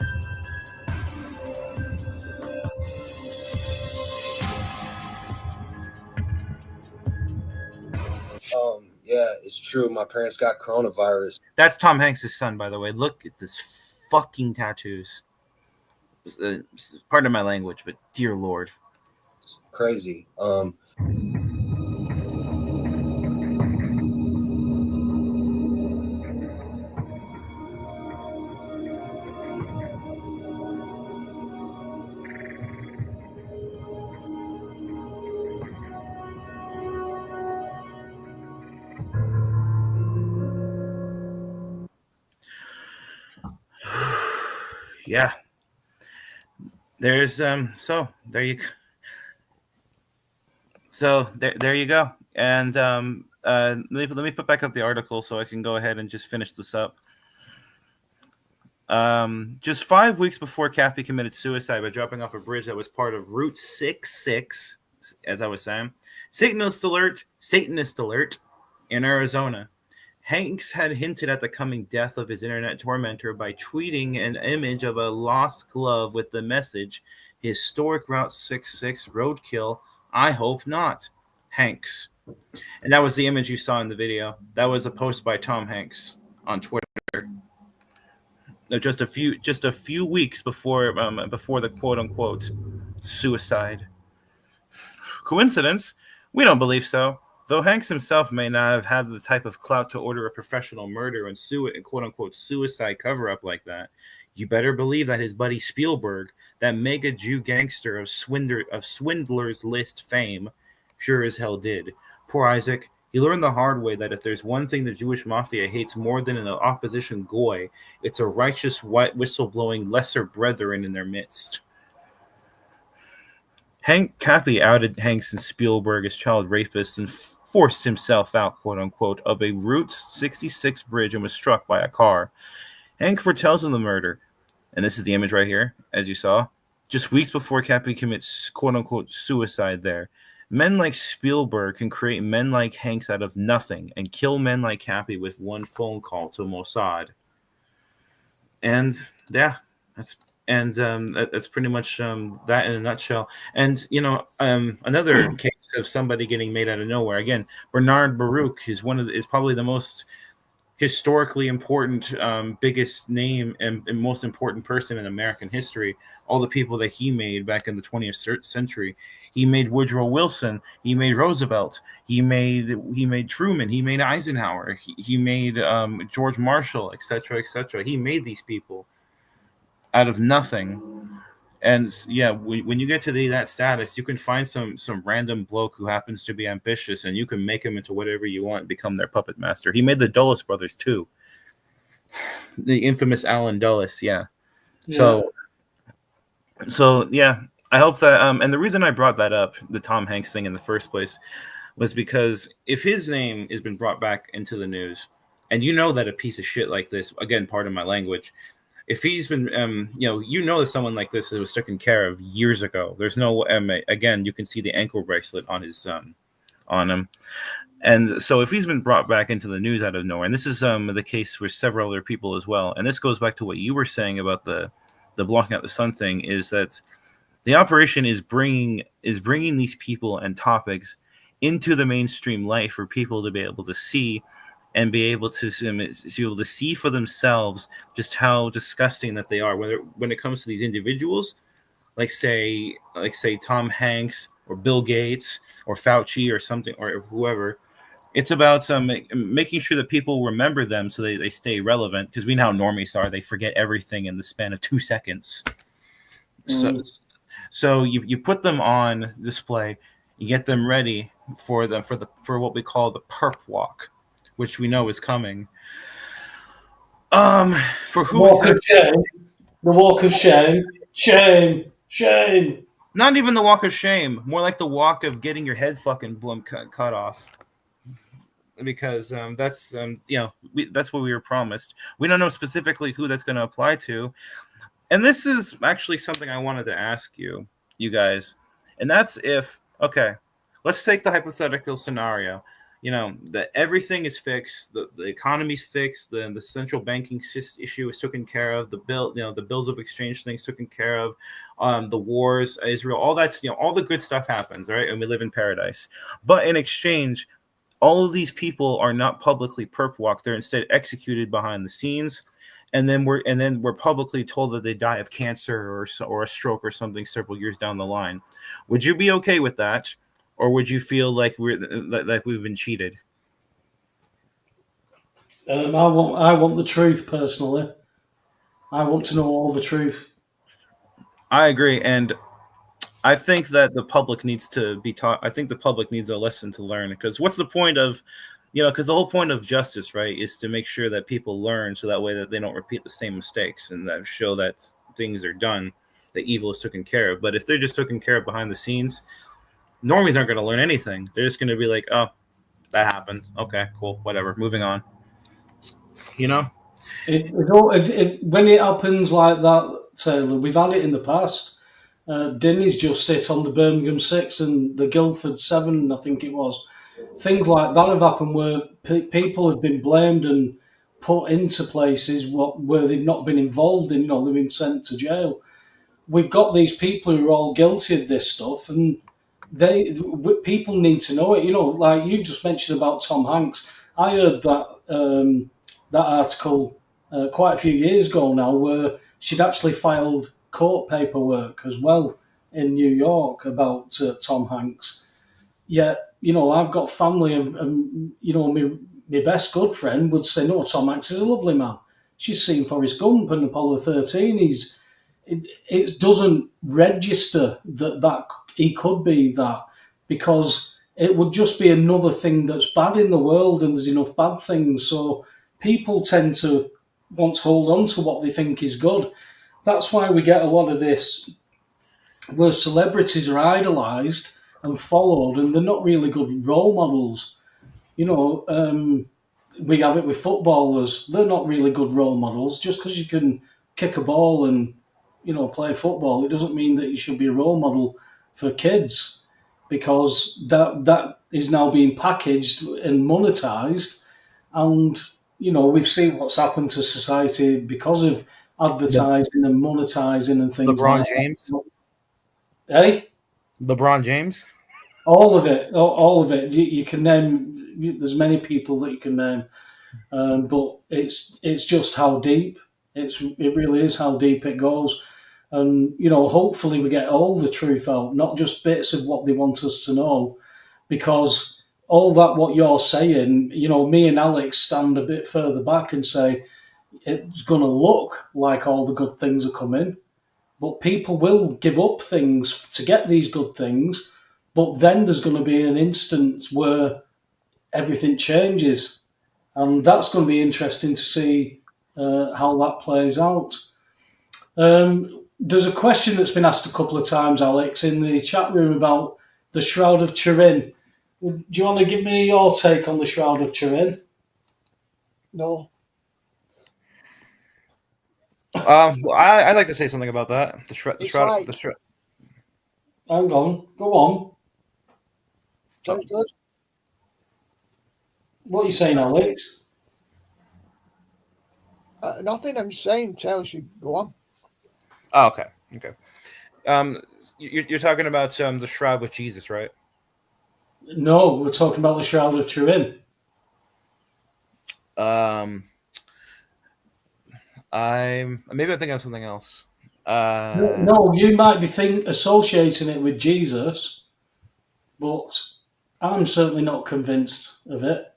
Yeah, it's true. My parents got coronavirus. That's Tom Hanks' son, by the way. Look at this fucking tattoos. Pardon my language, but dear Lord. It's crazy. Yeah. There's so there you so there you go. And let me put back up the article so I can go ahead and just finish this up. Just 5 weeks before Cappy committed suicide by dropping off a bridge that was part of Route 66, as I was saying, Satanist alert in Arizona. Hanks had hinted at the coming death of his internet tormentor by tweeting an image of a lost glove with the message, "Historic Route 66 roadkill. I hope not. Hanks." And that was the image you saw in the video. That was a post by Tom Hanks on Twitter. Just a few weeks before the quote unquote suicide. Coincidence? We don't believe so. Though Hanks himself may not have had the type of clout to order a professional murder and quote unquote suicide cover up like that, you better believe that his buddy Spielberg, that mega Jew gangster of Swindler's List fame, sure as hell did. Poor Isaac. He learned the hard way that if there's one thing the Jewish mafia hates more than an opposition goy, it's a righteous white whistleblowing lesser brethren in their midst. Hank Cappy outed Hanks and Spielberg as child rapists and forced himself out, quote unquote, of a Route 66 bridge and was struck by a car. Hank foretells of the murder, and this is the image right here, as you saw, just weeks before Cappy commits, quote unquote, suicide there. Men like Spielberg can create men like Hanks out of nothing and kill men like Cappy with one phone call to Mossad. And yeah, that's pretty much that in a nutshell. And another case of somebody getting made out of nowhere. Again, Bernard Baruch is probably the most historically important, biggest name and most important person in American history. All the people that he made back in the 20th century. He made Woodrow Wilson. He made Roosevelt. He made Truman. He made Eisenhower. He made George Marshall, etc., etc. He made these people out of nothing. And yeah, when you get to that status, you can find some random bloke who happens to be ambitious, and you can make him into whatever you want and become their puppet master. He made the Dulles brothers too. The infamous Alan Dulles, yeah. So yeah, I hope that and the reason I brought that up, the Tom Hanks thing in the first place, was because if his name has been brought back into the news, and that a piece of shit like this, again, pardon my language, if he's been, that someone like this was taken care of years ago. There's no, again, you can see the ankle bracelet on his, on him. And so if he's been brought back into the news out of nowhere, and this is the case with several other people as well, and this goes back to what you were saying about the blocking out the sun thing, is that the operation is bringing these people and topics into the mainstream light for people to be able to see and be able to see for themselves just how disgusting that they are. When it comes to these individuals, like say Tom Hanks or Bill Gates or Fauci or something or whoever, it's about making sure that people remember them so they stay relevant, because we know how normies are. They forget everything in the span of 2 seconds. So you put them on display, you get them ready for what we call the perp walk, which we know is coming. For who? The walk of shame. Shame. Not even the walk of shame, more like the walk of getting your head fucking cut off. Because that's that's what we were promised. We don't know specifically who that's going to apply to, and this is actually something I wanted to ask you guys, and that's if let's take the hypothetical scenario. That everything is fixed, the economy's fixed, the central banking issue is taken care of, the bills of exchange things taken care of, the wars, Israel, all that's all the good stuff happens, right? And we live in paradise. But in exchange, all of these people are not publicly perp walked; they're instead executed behind the scenes, and then we're publicly told that they die of cancer or a stroke or something several years down the line. Would you be okay with that? Or would you feel like we've been cheated? I want the truth personally. I want to know all the truth. I agree, and I think that the public needs to be taught. I think the public needs a lesson to learn, because what's the point of, because the whole point of justice, right, is to make sure that people learn, so that way that they don't repeat the same mistakes, and that show that things are done, that evil is taken care of. But if they're just taken care of behind the scenes, normies aren't going to learn anything. They're just going to be like, oh, that happened. Okay, cool, whatever, moving on. When it happens like that, Taylor, we've had it in the past. Dinny's just hit on the Birmingham 6 and the Guildford 7, I think it was. Things like that have happened where people have been blamed and put into places where they've not been involved in, they've been sent to jail. We've got these people who are all guilty of this stuff, and people need to know it. Like you just mentioned about Tom Hanks. I heard that article quite a few years ago now, where she'd actually filed court paperwork as well in New York about Tom Hanks. Yet, I've got family, and my best good friend would say, no, Tom Hanks is a lovely man. She's seen Forrest Gump and Apollo 13. It doesn't register that he could be that, because it would just be another thing that's bad in the world, and there's enough bad things. So people tend to want to hold on to what they think is good. That's why we get a lot of this where celebrities are idolised and followed, and they're not really good role models. We have it with footballers. They're not really good role models. Just because you can kick a ball and play football, it doesn't mean that you should be a role model for kids, because that is now being packaged and monetized. And we've seen what's happened to society because of advertising and monetizing and things LeBron like James. that. Hey, LeBron James. all of it. You can name. There's many people that you can name, but it's just how deep. It really is how deep it goes. And, hopefully we get all the truth out, not just bits of what they want us to know, because all that what you're saying, me and Alex stand a bit further back and say it's going to look like all the good things are coming, but people will give up things to get these good things, but then there's going to be an instance where everything changes, and that's going to be interesting to see how that plays out. There's a question that's been asked a couple of times, Alex, in the chat room about the Shroud of Turin. Do you want to give me your take on the Shroud of Turin? No. I'd like to say something about that. The shroud. Hang on, go on. Sounds good. What are you saying, Alex? Nothing. I'm just saying. Taylor should go on. Oh, okay. You're talking about the shroud with Jesus, right? No, we're talking about the Shroud of Turin. I'm thinking of something else. No, you might be associating it with Jesus, but I'm certainly not convinced of it.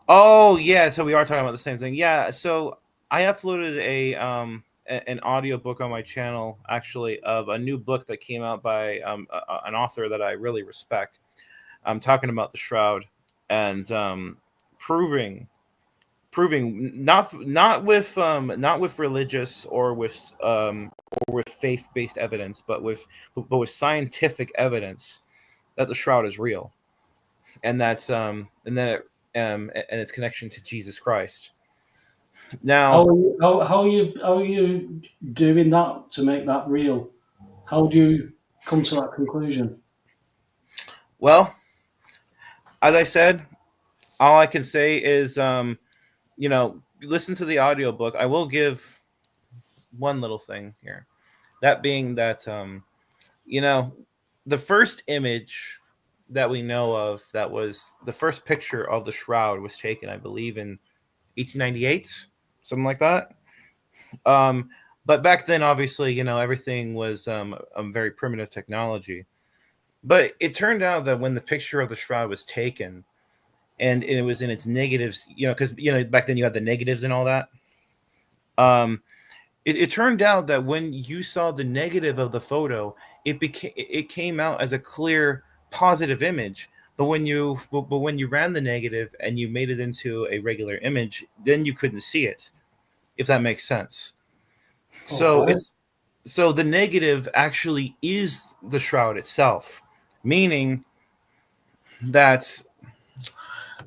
Oh yeah, so we are talking about the same thing. Yeah, so I uploaded an audio book on my channel, actually, of a new book that came out by an author that I really respect. I'm talking about the Shroud and proving proving not with religious or with faith-based evidence, but with scientific evidence that the shroud is real, and that's and its connection to Jesus Christ. Now, How are you doing that to make that real? How do you come to that conclusion? well, as I said, all I can say is listen to the audiobook. I will give one little thing here, that being that the first image that we know of, that was the first picture of the shroud, was taken, I believe, in 1898, something like that. But back then, obviously, everything was a very primitive technology. But it turned out that when the picture of the shroud was taken, and it was in its negatives, because back then you had the negatives and all that. It turned out that when you saw the negative of the photo, it came out as a clear positive image. But when you ran the negative and you made it into a regular image, then you couldn't see it, if that makes sense. Okay. So the negative actually is the shroud itself, meaning that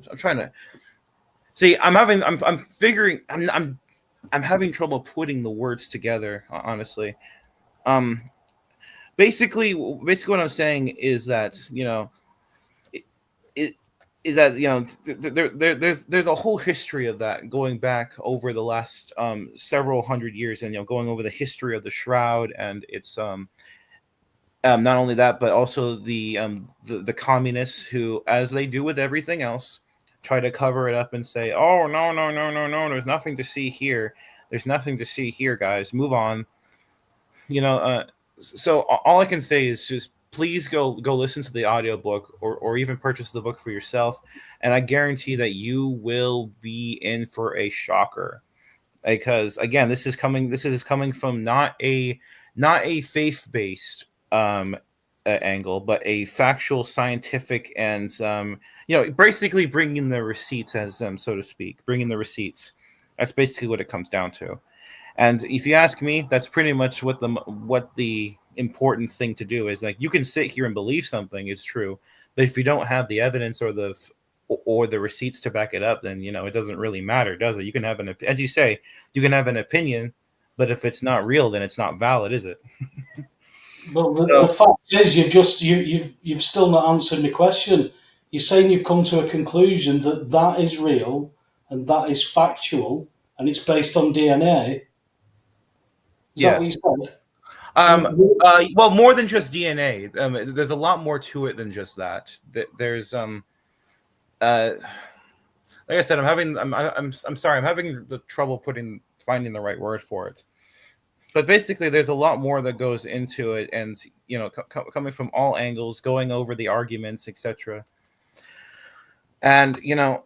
I'm trying to see. I'm having trouble putting the words together, honestly. Basically what I'm saying is that there's a whole history of that, going back over the last several hundred years, and going over the history of the shroud, and it's not only that, but also the communists, who, as they do with everything else, try to cover it up and say, "Oh, no, there's nothing to see here. There's nothing to see here, guys. Move on." So all I can say is just please go listen to the audiobook, or even purchase the book for yourself, and I guarantee that you will be in for a shocker, because again, this is coming from not a faith-based angle, but a factual, scientific, and basically bringing the receipts, as so to speak, bringing the receipts. That's basically what it comes down to. And if you ask me, that's pretty much what the important thing to do is. Like, you can sit here and believe something is true, but if you don't have the evidence or the receipts to back it up, then it doesn't really matter, does it? You can have as you say, you can have an opinion, but if it's not real, then it's not valid, is it? Well, the fact is, you've still not answered my question. You're saying you've come to a conclusion that is real and that is factual and it's based on DNA. Is that what you said? Well, more than just DNA. There's a lot more to it than just that. There's like I said, I'm sorry, I'm having the trouble finding the right word for it. But basically, there's a lot more that goes into it, and coming from all angles, going over the arguments, etc. And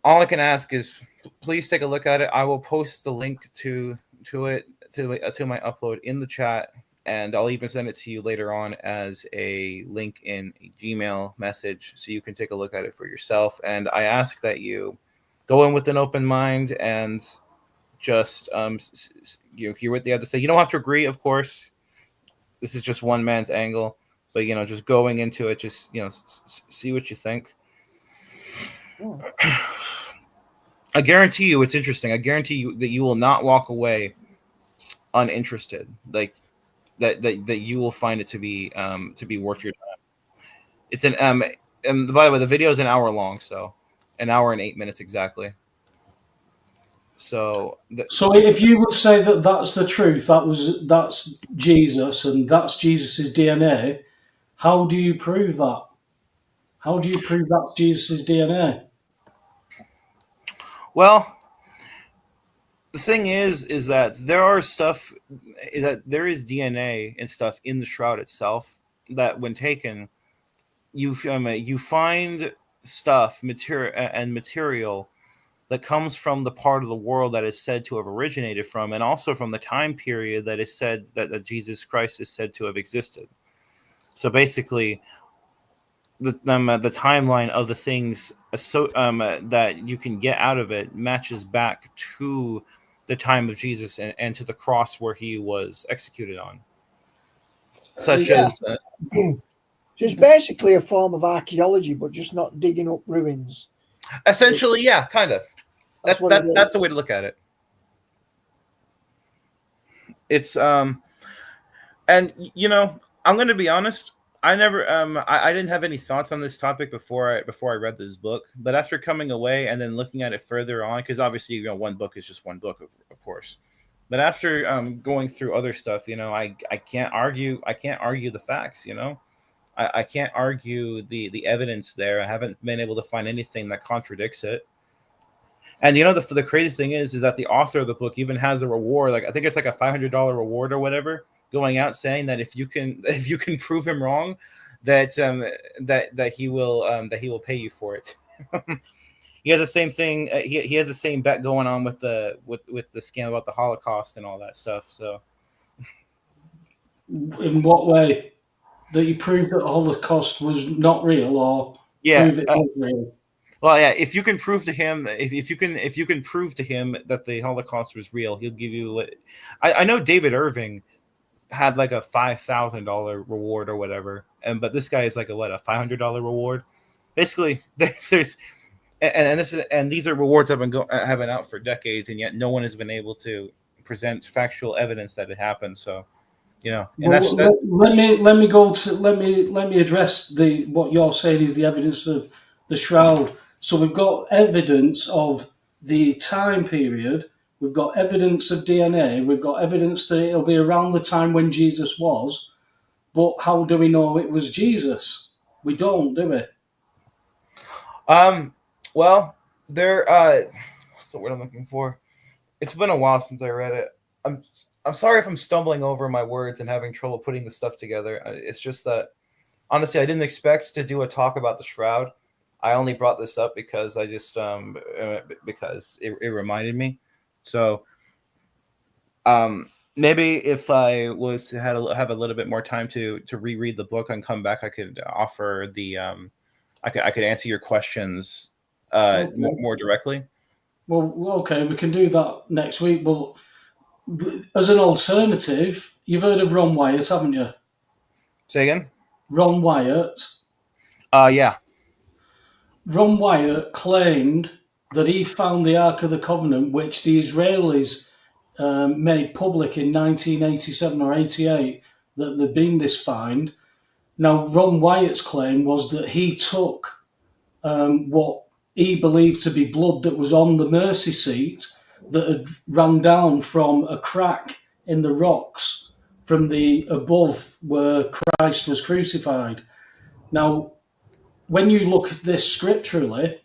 all I can ask is, please take a look at it. I will post the link to my upload in the chat, and I'll even send it to you later on as a link in a Gmail message, so you can take a look at it for yourself. And I ask that you go in with an open mind and just hear what they have to say. You don't have to agree, of course. This is just one man's angle, but just going into it, just see what you think. I guarantee you it's interesting. I guarantee you that you will not walk away uninterested. Like that you will find it to be worth your time. It's an and by the way, the video is an hour long, so an hour and 8 minutes exactly. So if you would say that that's the truth, that's Jesus and that's Jesus's DNA, how do you prove that? How do you prove that's Jesus's DNA? Well, the thing is that there is DNA and stuff in the shroud itself that, when taken, you find stuff, material that comes from the part of the world that is said to have originated from, and also from the time period that is said that Jesus Christ is said to have existed. So basically, the timeline of the things that you can get out of it matches back to the time of Jesus and to the cross where he was executed on, such Yeah. as So it's basically a form of archaeology, but just not digging up ruins. essentially, yeah, kind of. That's what it is. That's the way to look at it. It's and you know, I'm going to be honest. I never I didn't have any thoughts on this topic before I read this book, but after coming away and then looking at it further on, because obviously, you know, one book is just one book, of course. But after going through other stuff, you know, I can't argue the facts, you know. I can't argue the evidence there. I haven't been able to find anything that contradicts it. And you know, the crazy thing is that the author of the book even has a reward. Like I think it's like a $500 reward or whatever, going out saying that if you can prove him wrong, that that he will pay you for it. He has the same thing. He has the same bet going on with the scam about the Holocaust and all that stuff. So, In what way? That you prove that the Holocaust was not real, or yeah. prove it was real? Well, yeah. If you can prove to him, if you can prove to him that the Holocaust was real, he'll give you. I know David Irving had like a $5,000 reward or whatever, but this guy is like a $500 reward. Basically, there's and these are rewards that have been out for decades, and yet no one has been able to present factual evidence that it happened. So, you know, and Well, let me address what you're saying is the evidence of the shroud. So we've got evidence of the time period. We've got evidence of DNA. We've got evidence that it'll be around the time when Jesus was. But how do we know it was Jesus? We don't, do we? Well, there. What's the word I'm looking for? It's been a while since I read it. I'm sorry if I'm stumbling over my words and having trouble putting the stuff together. It's just that, honestly, I didn't expect to do a talk about the shroud. I only brought this up because I just because it reminded me. So, maybe if I was to have a little bit more time to reread the book and come back, I could offer the I could answer your questions Okay. more directly. Well, okay, we can do that next week. But as an alternative, you've heard of Ron Wyatt, haven't you? Say again? Ron Wyatt. Yeah. Ron Wyatt claimed that he found the Ark of the Covenant, which the Israelis made public in 1987 or 88, that there'd been this find. Now, Ron Wyatt's claim was that he took what he believed to be blood that was on the mercy seat that had run down from a crack in the rocks from the above where Christ was crucified. Now, when you look at this scripturally,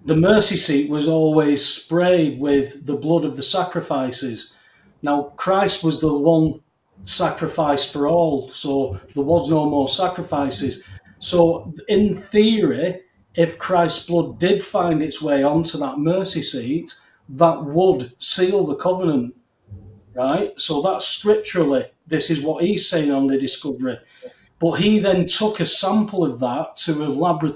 the mercy seat was always sprayed with the blood of the sacrifices. Now, Christ was the one sacrifice for all, so there was no more sacrifices. So, in theory, if Christ's blood did find its way onto that mercy seat, that would seal the covenant, right? So that's scripturally, this is what he's saying on the discovery. But he then took a sample of that to a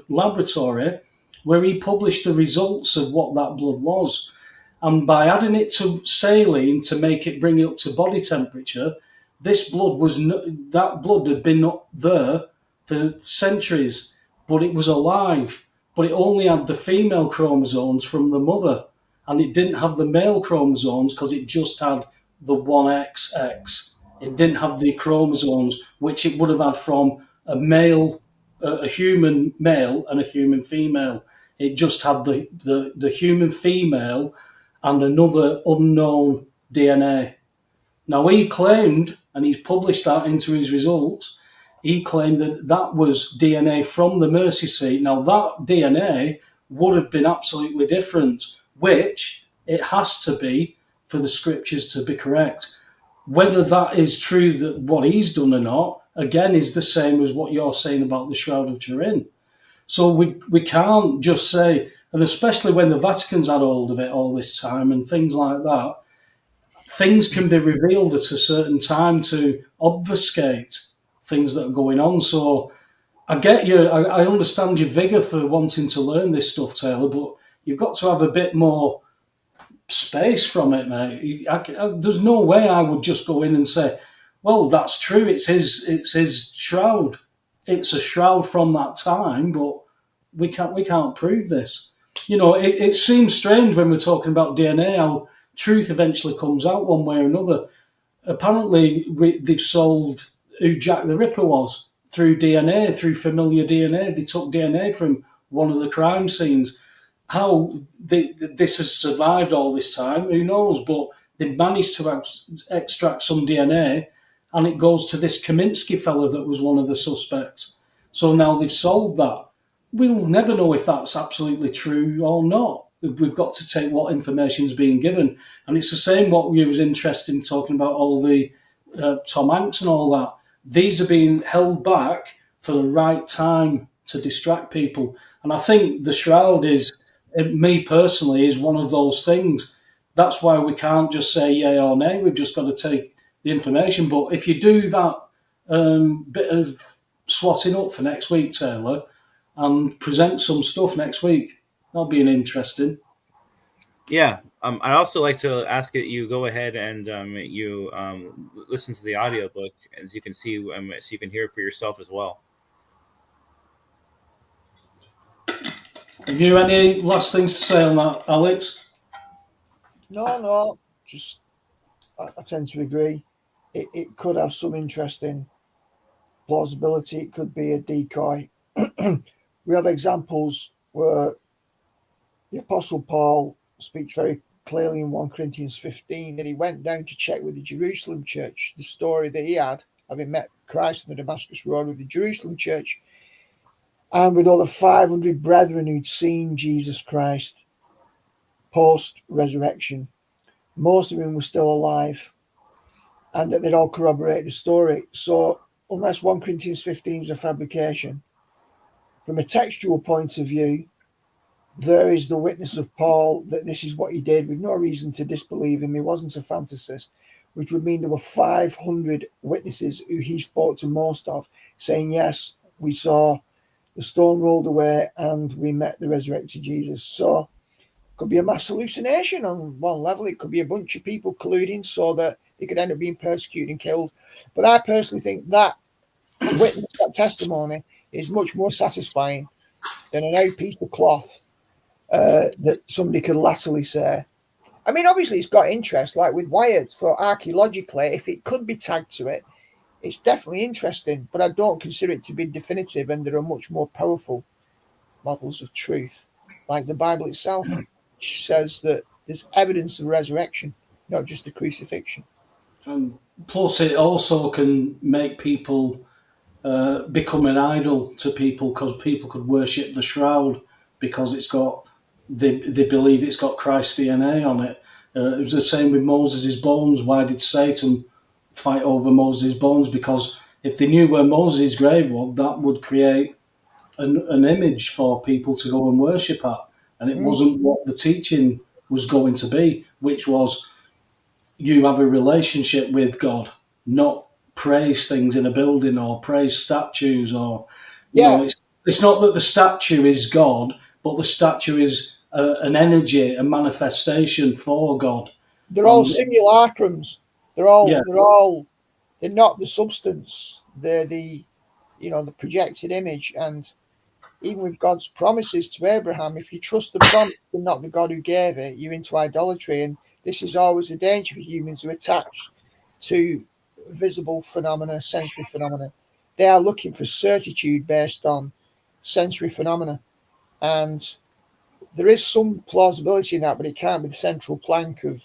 laboratory where he published the results of what that blood was. And by adding it to saline to make it bring it up to body temperature, this blood that blood had been up there for centuries, but it was alive. But it only had the female chromosomes from the mother, and it didn't have the male chromosomes because it just had the 1XX. It didn't have the chromosomes, which it would have had from a human male and a human female. It just had the human female and another unknown DNA. Now, he claimed, and he's published that into his results, he claimed that that was DNA from the mercy seat. Now, that DNA would have been absolutely different, which it has to be for the scriptures to be correct. Whether that is true, that what he's done or not, again, is the same as what you're saying about the Shroud of Turin. So we can't just say, and especially when the Vatican's had hold of it all this time and things like that, things can be revealed at a certain time to obfuscate things that are going on. So I get you. I understand your vigour for wanting to learn this stuff, Taylor, but you've got to have a bit more space from it, mate. There's no way I would just go in and say, "Well, that's true. It's his shroud. It's a shroud from that time, but we can't prove this." It seems strange when we're talking about DNA how truth eventually comes out one way or another. Apparently, they've solved who Jack the Ripper was through DNA, through familiar DNA. They took DNA from one of the crime scenes. How this has survived all this time, who knows? But they managed to extract some DNA, and it goes to this Kaminsky fella that was one of the suspects. So now they've solved that. We'll never know if that's absolutely true or not. We've got to take what information's being given. And it's the same what we was interested in talking about all the Tom Hanks and all that. These are being held back for the right time to distract people. And I think the shroud is, me personally, is one of those things. That's why we can't just say yay or nay. We've just got to take the information. But if you do that bit of swatting up for next week, Taylor, and present some stuff next week, that'll be an interesting. Yeah. I'd also like to ask that you go ahead and you listen to the audiobook, as you can see, so you can hear it for yourself as well. Have you any last things to say on that, Alex? No, just I tend to agree. It could have some interesting plausibility. It could be a decoy. We have examples where the Apostle Paul speaks very clearly in 1 Corinthians 15 that he went down to check with the Jerusalem church the story that he had, having met Christ on the Damascus Road with the Jerusalem church, and with all the 500 brethren who'd seen Jesus Christ post-resurrection. Most of them were still alive, and that they'd all corroborate the story. So unless 1 Corinthians 15 is a fabrication, from a textual point of view, there is the witness of Paul that this is what he did, with no reason to disbelieve him. He wasn't a fantasist, which would mean there were 500 witnesses who he spoke to most of, saying, yes, we saw the stone rolled away and we met the resurrected Jesus. So it could be a mass hallucination on one level. It could be a bunch of people colluding so that they could end up being persecuted and killed. But I personally think that to witness that testimony is much more satisfying than an old piece of cloth that somebody could latterly say. I mean, obviously it's got interest, like with Wired, for archaeologically, if it could be tagged to it, it's definitely interesting, but I don't consider it to be definitive, and there are much more powerful models of truth, like the Bible itself, which says that there's evidence of resurrection, not just a crucifixion. Plus, it also can make people become an idol to people, because people could worship the shroud because it's got, they believe it's got Christ's DNA on it. It was the same with Moses' bones. Why did Satan fight over Moses' bones? Because if they knew where Moses' grave was, that would create an image for people to go and worship at. And it wasn't what the teaching was going to be, which was you have a relationship with God, not praise things in a building or praise statues, or it's not that the statue is God, but the statue is an energy, a manifestation for God. They're all simulacrums. They're not the substance. They're the projected image. And even with God's promises to Abraham, if you trust the promise and not the God who gave it, you're into idolatry. And this is always a danger for humans who are attached to visible phenomena, sensory phenomena. They are looking for certitude based on sensory phenomena. And there is some plausibility in that, but it can't be the central plank of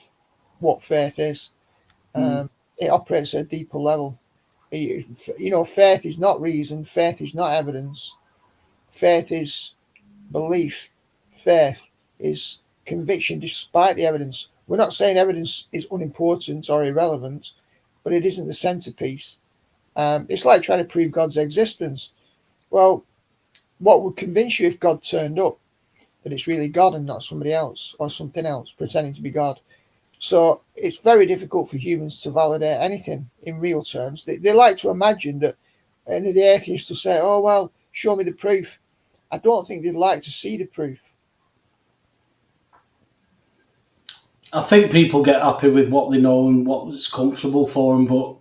what faith is. It operates at a deeper level. Faith is not reason. Faith is not evidence. Faith is belief. Faith is conviction despite the evidence. We're not saying evidence is unimportant or irrelevant, but it isn't the centerpiece. It's like trying to prove God's existence. Well, what would convince you if God turned up that it's really God and not somebody else or something else pretending to be God? So it's very difficult for humans to validate anything in real terms. They like to imagine that any of the atheists will say, oh, well, show me the proof. I don't think they'd like to see the proof. I think people get happy with what they know and what's comfortable for them, but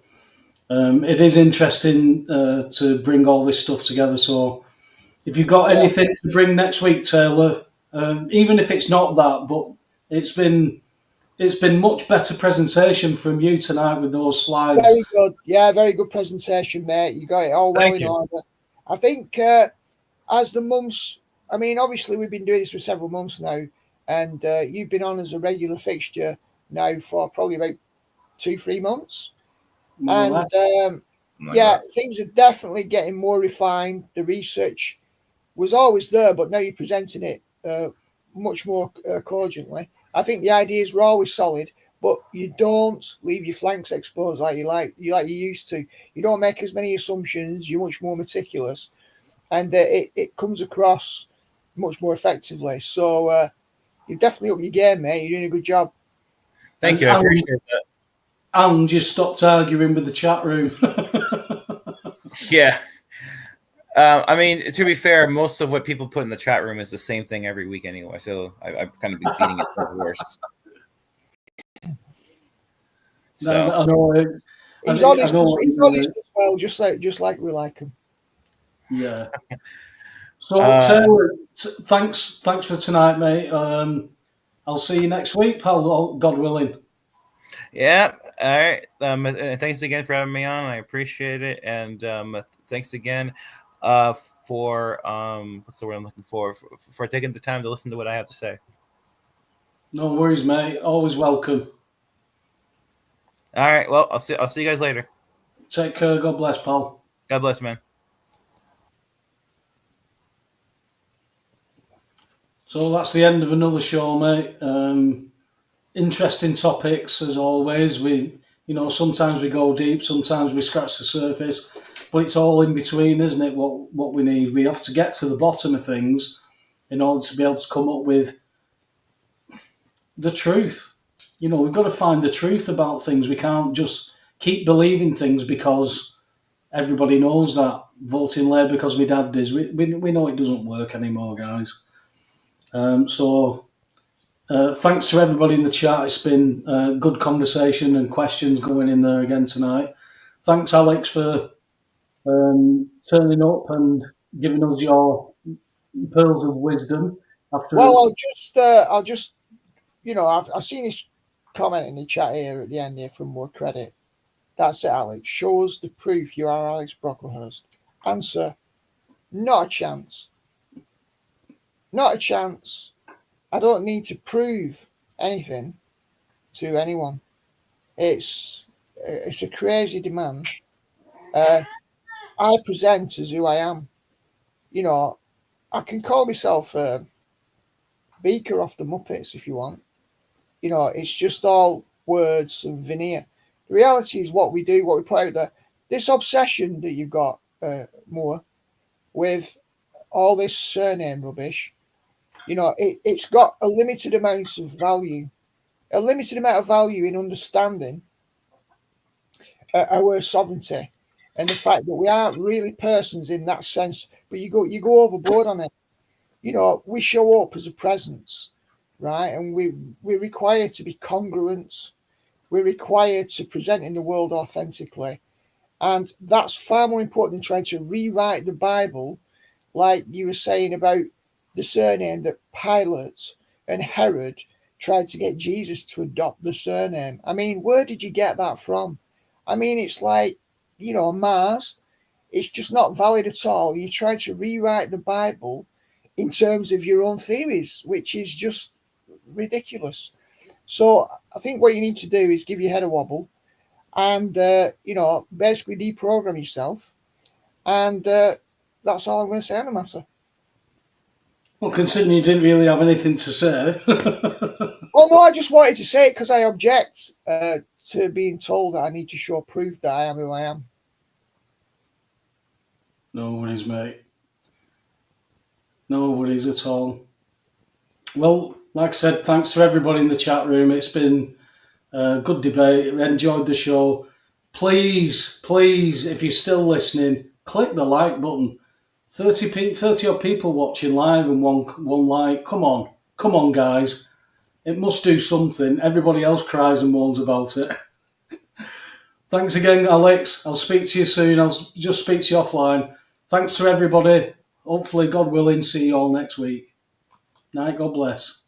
it is interesting to bring all this stuff together. So if you've got anything to bring next week, Taylor, even if it's not that, but it's been much better presentation from you tonight with those slides. Very good. Yeah, very good presentation, mate. You got it all well in order. I think as the months, I mean, obviously we've been doing this for several months now, and you've been on as a regular fixture now for probably about 2-3 months. And things are definitely getting more refined. The research was always there, but now you're presenting it much more cogently. I think the ideas were always solid, but you don't leave your flanks exposed like you used to. You don't make as many assumptions. You're much more meticulous, and it comes across much more effectively. So you've definitely upped your game, mate. You're doing a good job. Thank you. I appreciate that. And just stopped arguing with the chat room. Yeah. I mean, to be fair, most of what people put in the chat room is the same thing every week anyway. So I've kind of been beating it for worse. So I know. He's honest as well, just like we like him. Yeah. So Taylor, thanks for tonight, mate. I'll see you next week, pal. God willing. Yeah. All right. Thanks again for having me on. I appreciate it, and thanks again for what's the word I'm looking for taking the time to listen to what I have to say. No worries, mate. Always welcome. All right. Well, I'll see you guys later. Take care. God bless, pal. God bless, man. So that's the end of another show, mate. Interesting topics as always. Sometimes we go deep, sometimes we scratch the surface, but it's all in between, isn't it? What we need, we have to get to the bottom of things in order to be able to come up with the truth. We've got to find the truth about things. We can't just keep believing things because everybody knows that. Voting Labour because my dad does. We know it doesn't work anymore, guys. Thanks to everybody in the chat. It's been a good conversation and questions going in there again tonight. Thanks, Alex, for turning up and giving us your pearls of wisdom. Well, I'll just, I've seen this comment in the chat here at the end here from More Credit. That's it, Alex. Show us the proof you are Alex Brocklehurst. Answer: not a chance. Not a chance. I don't need to prove anything to anyone. It's a crazy demand. I present as who I am. I can call myself Beaker off the Muppets if you want. It's just all words and veneer. The reality is what we do, what we put out there. This obsession that you've got, more, with all this surname rubbish, it's got a limited amount of value. A limited amount of value in understanding our sovereignty and the fact that we aren't really persons in that sense, but you go overboard on it. We show up as a presence, right? And we're required to be congruent. We're required to present in the world authentically. And that's far more important than trying to rewrite the Bible, like you were saying about the surname that Pilate and Herod tried to get Jesus to adopt the surname. I mean, where did you get that from? I mean, it's like, Mars. It's just not valid at all. You try to rewrite the Bible in terms of your own theories, which is just ridiculous. So I think what you need to do is give your head a wobble and, basically deprogram yourself. And that's all I'm going to say on the matter. Well, considering you didn't really have anything to say. Well, no, I just wanted to say it because I object to being told that I need to show proof that I am who I am. No worries, mate. No worries at all. Well, like I said, thanks to everybody in the chat room. It's been a good debate. Enjoyed the show. Please, if you're still listening, click the like button. 30 odd people watching live and one like. Come on, guys. It must do something. Everybody else cries and moans about it. Thanks again, Alex. I'll speak to you soon. I'll just speak to you offline. Thanks to everybody. Hopefully, God willing, see you all next week. Night. God bless.